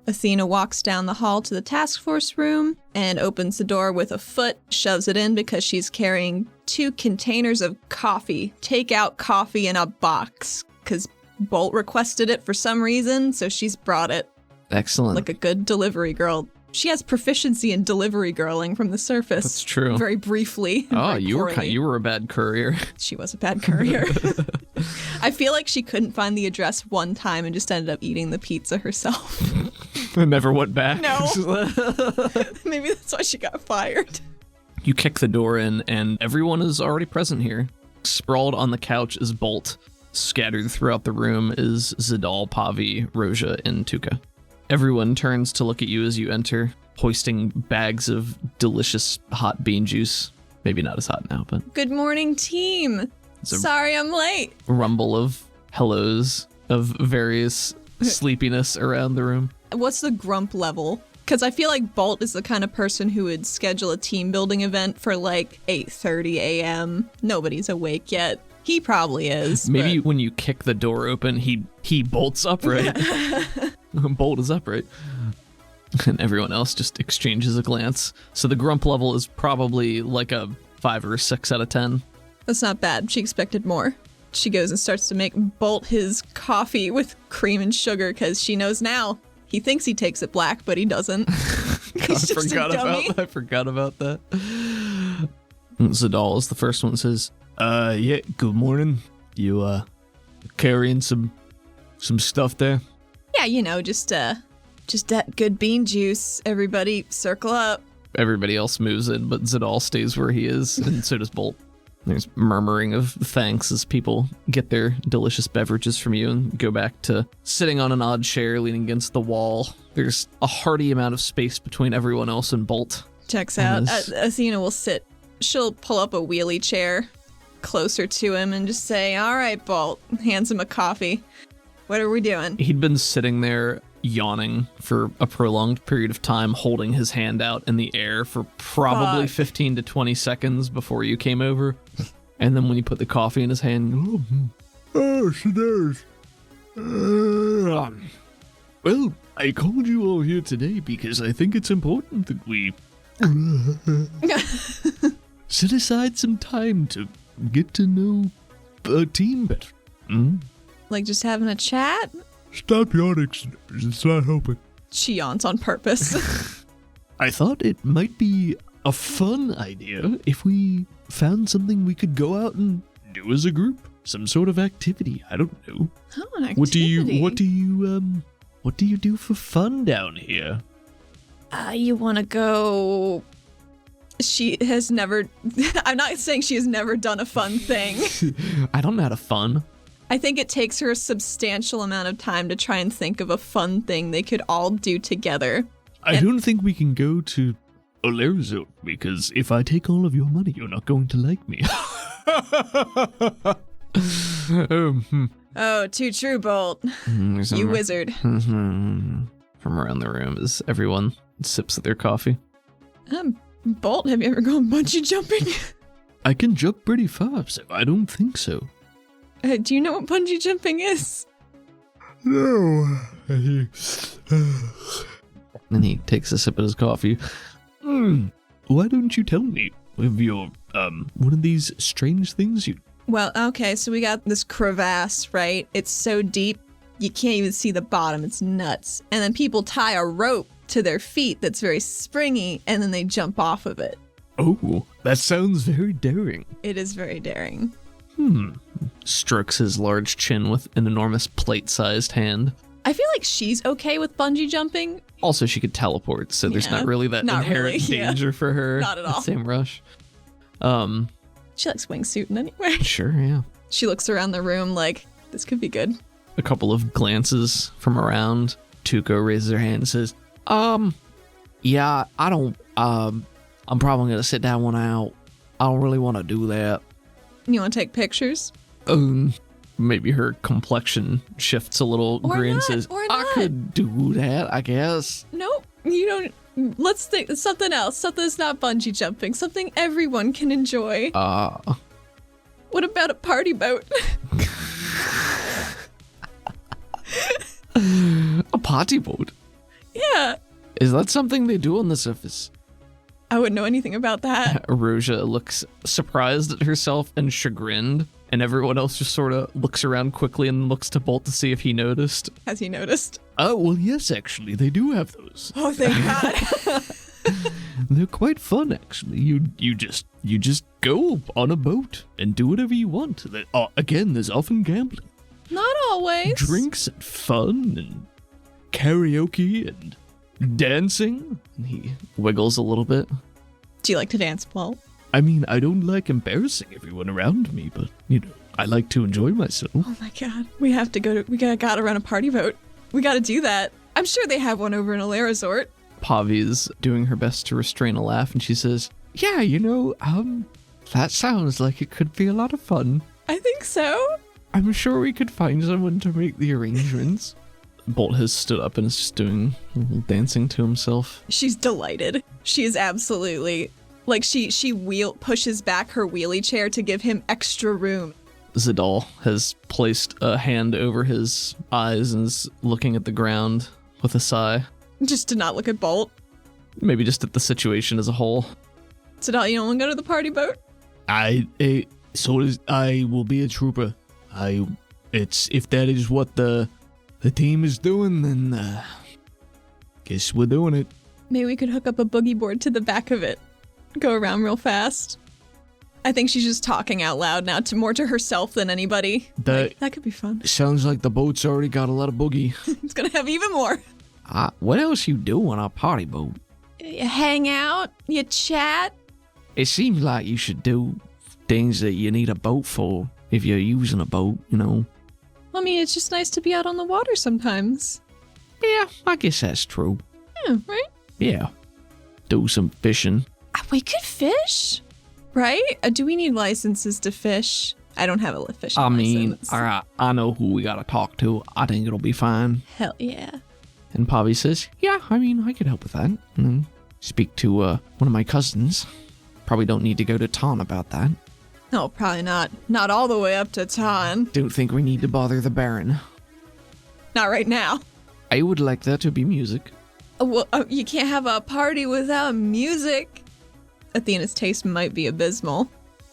Athena walks down the hall to the task force room and opens the door with a foot, shoves it in because she's carrying 2 containers of coffee, takeout coffee in a box, because Bolt requested it for some reason, so she's brought it. Excellent. Like a good delivery girl. She has proficiency in delivery girling from the surface. That's true. Very briefly. Oh, very you were a bad courier. She was a bad courier. I feel like she couldn't find the address one time and just ended up eating the pizza herself. I never went back. No. Maybe that's why she got fired. You kick the door in, and everyone is already present here. Sprawled on the couch is Bolt. Scattered throughout the room is Zadal, Pavi, Roja, and Tuka. Everyone turns to look at you as you enter, hoisting bags of delicious hot bean juice. Maybe not as hot now, but... Good morning, team. Sorry I'm late. Rumble of hellos of various sleepiness around the room. What's the grump level? Because I feel like Bolt is the kind of person who would schedule a team building event for like 8:30 a.m. Nobody's awake yet. He probably is. Maybe when you kick the door open, he bolts upright. Bolt is upright. And everyone else just exchanges a glance. So the grump level is probably like a 5 or a 6 out of 10. That's not bad. She expected more. She goes and starts to make Bolt his coffee with cream and sugar because she knows now. He thinks he takes it black, but he doesn't. He's just a dummy. I forgot about that. Zadal is the first one that says, yeah, good morning. You, carrying some stuff there? Yeah, you know, just that good bean juice. Everybody circle up. Everybody else moves in, but Zadal stays where he is, and so does Bolt. There's murmuring of thanks as people get their delicious beverages from you and go back to sitting on an odd chair leaning against the wall. There's a hearty amount of space between everyone else and Bolt. Checks out. Athena will sit. She'll pull up a wheelie chair closer to him and just say, all right, Bolt. Hands him a coffee. What are we doing? He'd been sitting there yawning for a prolonged period of time, holding his hand out in the air for probably 15 to 20 seconds before you came over. And then when you put the coffee in his hand, Oh, she does. Well, I called you all here today because I think it's important that we set aside some time to get to know a team better. Like just having a chat? Stop yawning, it's not helping. She yawns on purpose. I thought it might be a fun idea if we found something we could go out and do as a group. Some sort of activity. I don't know. Oh, an activity. What do you do for fun down here? You want to go... She has never... I'm not saying she has never done a fun thing. I don't know how to fun. I think it takes her a substantial amount of time to try and think of a fun thing they could all do together. I don't think we can go to Olerzo, because if I take all of your money, you're not going to like me. Oh, too true, Bolt. You wizard. From around the room as everyone sips at their coffee. Bolt, have you ever gone bungee jumping? I can jump pretty far, so I don't think so. Do you know what bungee jumping is? No. And he takes a sip of his coffee. Why don't you tell me of your, one of these strange things you... Well, okay, so we got this crevasse, right? It's so deep, you can't even see the bottom. It's nuts. And then people tie a rope to their feet that's very springy, and then they jump off of it. Oh, that sounds very daring. It is very daring. Strokes his large chin with an enormous plate-sized hand. I feel like she's okay with bungee jumping. Also, she could teleport, so there's not really that inherent danger for her. Not at all. Same rush. She likes wingsuiting anyway. Sure, yeah. She looks around the room like, this could be good. A couple of glances from around. Tuco raises her hand and says, yeah, I don't, I'm probably gonna sit that one out. I don't really want to do that. You want to take pictures? Maybe her complexion shifts a little. Or Green not, says, or I not. could do that, I guess. Nope, you don't. Let's think something else. Something that's not bungee jumping. Something everyone can enjoy. What about a party boat? A party boat? Yeah. Is that something they do on the surface? I wouldn't know anything about that. Roja looks surprised at herself and chagrined, and everyone else just sort of looks around quickly and looks to Bolt to see if he noticed. Has he noticed? Oh, well, yes, actually, they do have those. Oh, thank God. They're quite fun, actually. You just go on a boat and do whatever you want. Again, there's often gambling, Not always. drinks and fun and karaoke and dancing. And he wiggles a little bit. Do you like to dance, Paul? I mean, I don't like embarrassing everyone around me, but, I like to enjoy myself. Oh my God. We have to go to. We gotta run a party boat. We gotta do that. I'm sure they have one over in Alair Resort. Pavi's doing her best to restrain a laugh, and she says, Yeah, that sounds like it could be a lot of fun. I think so. I'm sure we could find someone to make the arrangements. Bolt has stood up and is just doing a little dancing to himself. She's delighted. She is absolutely like she pushes back her wheelie chair to give him extra room. Zadal has placed a hand over his eyes and is looking at the ground with a sigh. Just to not look at Bolt. Maybe just at the situation as a whole. So don't you want to go to the party boat? I will be a trooper. If that is what the team is doing, then guess we're doing it. Maybe we could hook up a boogie board to the back of it. Go around real fast. I think she's just talking out loud now, more to herself than anybody. That could be fun. Sounds like the boat's already got a lot of boogie. It's gonna have even more. What else you do on a party boat? You hang out, you chat. It seems like you should do things that you need a boat for if you're using a boat, I mean, it's just nice to be out on the water sometimes. Yeah, I guess that's true. Yeah, right? Yeah. Do some fishing. We could fish, right? Do we need licenses to fish? I don't have a fishing I mean, license. all right, I know who we gotta talk to. I think it'll be fine. Hell yeah. And Pavi says, Yeah, I mean, I could help with that. And then speak to one of my cousins. Probably don't need to go to Ton about that. No, probably not. Not all the way up to Ton. Don't think we need to bother the Baron. Not right now. I would like there to be music. Well, you can't have a party without music. Athena's taste might be abysmal.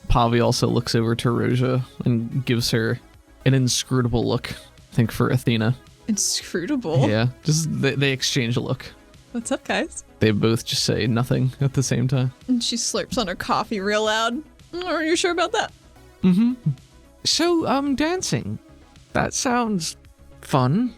Pavi also looks over to Roja and gives her an inscrutable look. I think for Athena. Inscrutable. Yeah, just they exchange a look. What's up, guys? They both just say nothing at the same time. And she slurps on her coffee real loud. Are you sure about that? Mm-hmm. So, dancing. That sounds fun.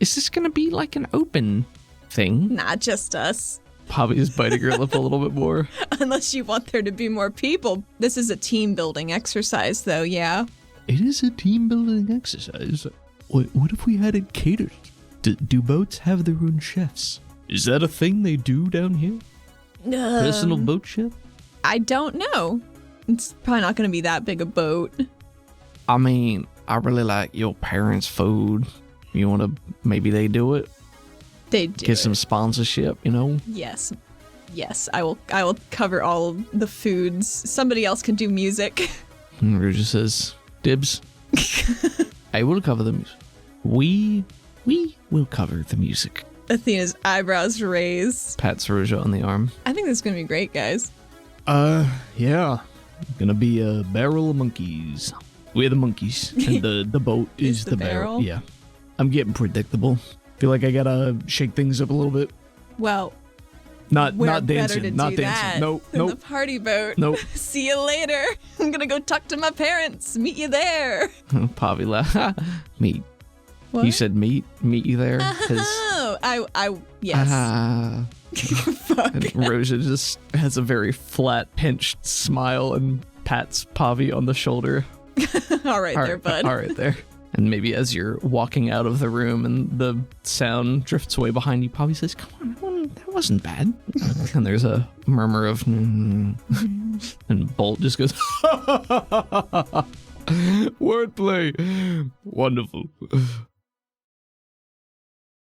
Is this gonna be like an open thing? Not just us. Pavi's biting her lip a little bit more. Unless you want there to be more people. This is a team building exercise, though, yeah? It is a team building exercise. What if we had it catered? Do boats have their own chefs? Is that a thing they do down here? Personal boat chef? I don't know. It's probably not going to be that big a boat. I mean, I really like your parents' food. You wanna, maybe they do it? They do. Get some sponsorship, Yes. Yes, I will cover all the foods. Somebody else can do music. And Roja says, dibs. I will cover the music. We will cover the music. Athena's eyebrows raise. Pats Roja on the arm. I think this is going to be great, guys. Yeah. Gonna be a barrel of monkeys. We're the monkeys, and the boat is the the barrel. barrel? Yeah. I'm getting predictable. Feel like I gotta shake things up a little bit. Well, Not we're better dancing. to Not do dancing. that Nope. than the Nope. party boat. Nope. See you later. I'm going to go talk to my parents. Meet you there. Pavi laughed. Meet. What? You said meet you there? 'Cause- Oh, yes. Fuck. And Roja just has a very flat, pinched smile and pats Pavi on the shoulder. All right there, bud. All right there. And maybe as you're walking out of the room and the sound drifts away behind you, Pavi says, "Come on, that wasn't bad." And there's a murmur of, and Bolt just goes, Wordplay. Wonderful.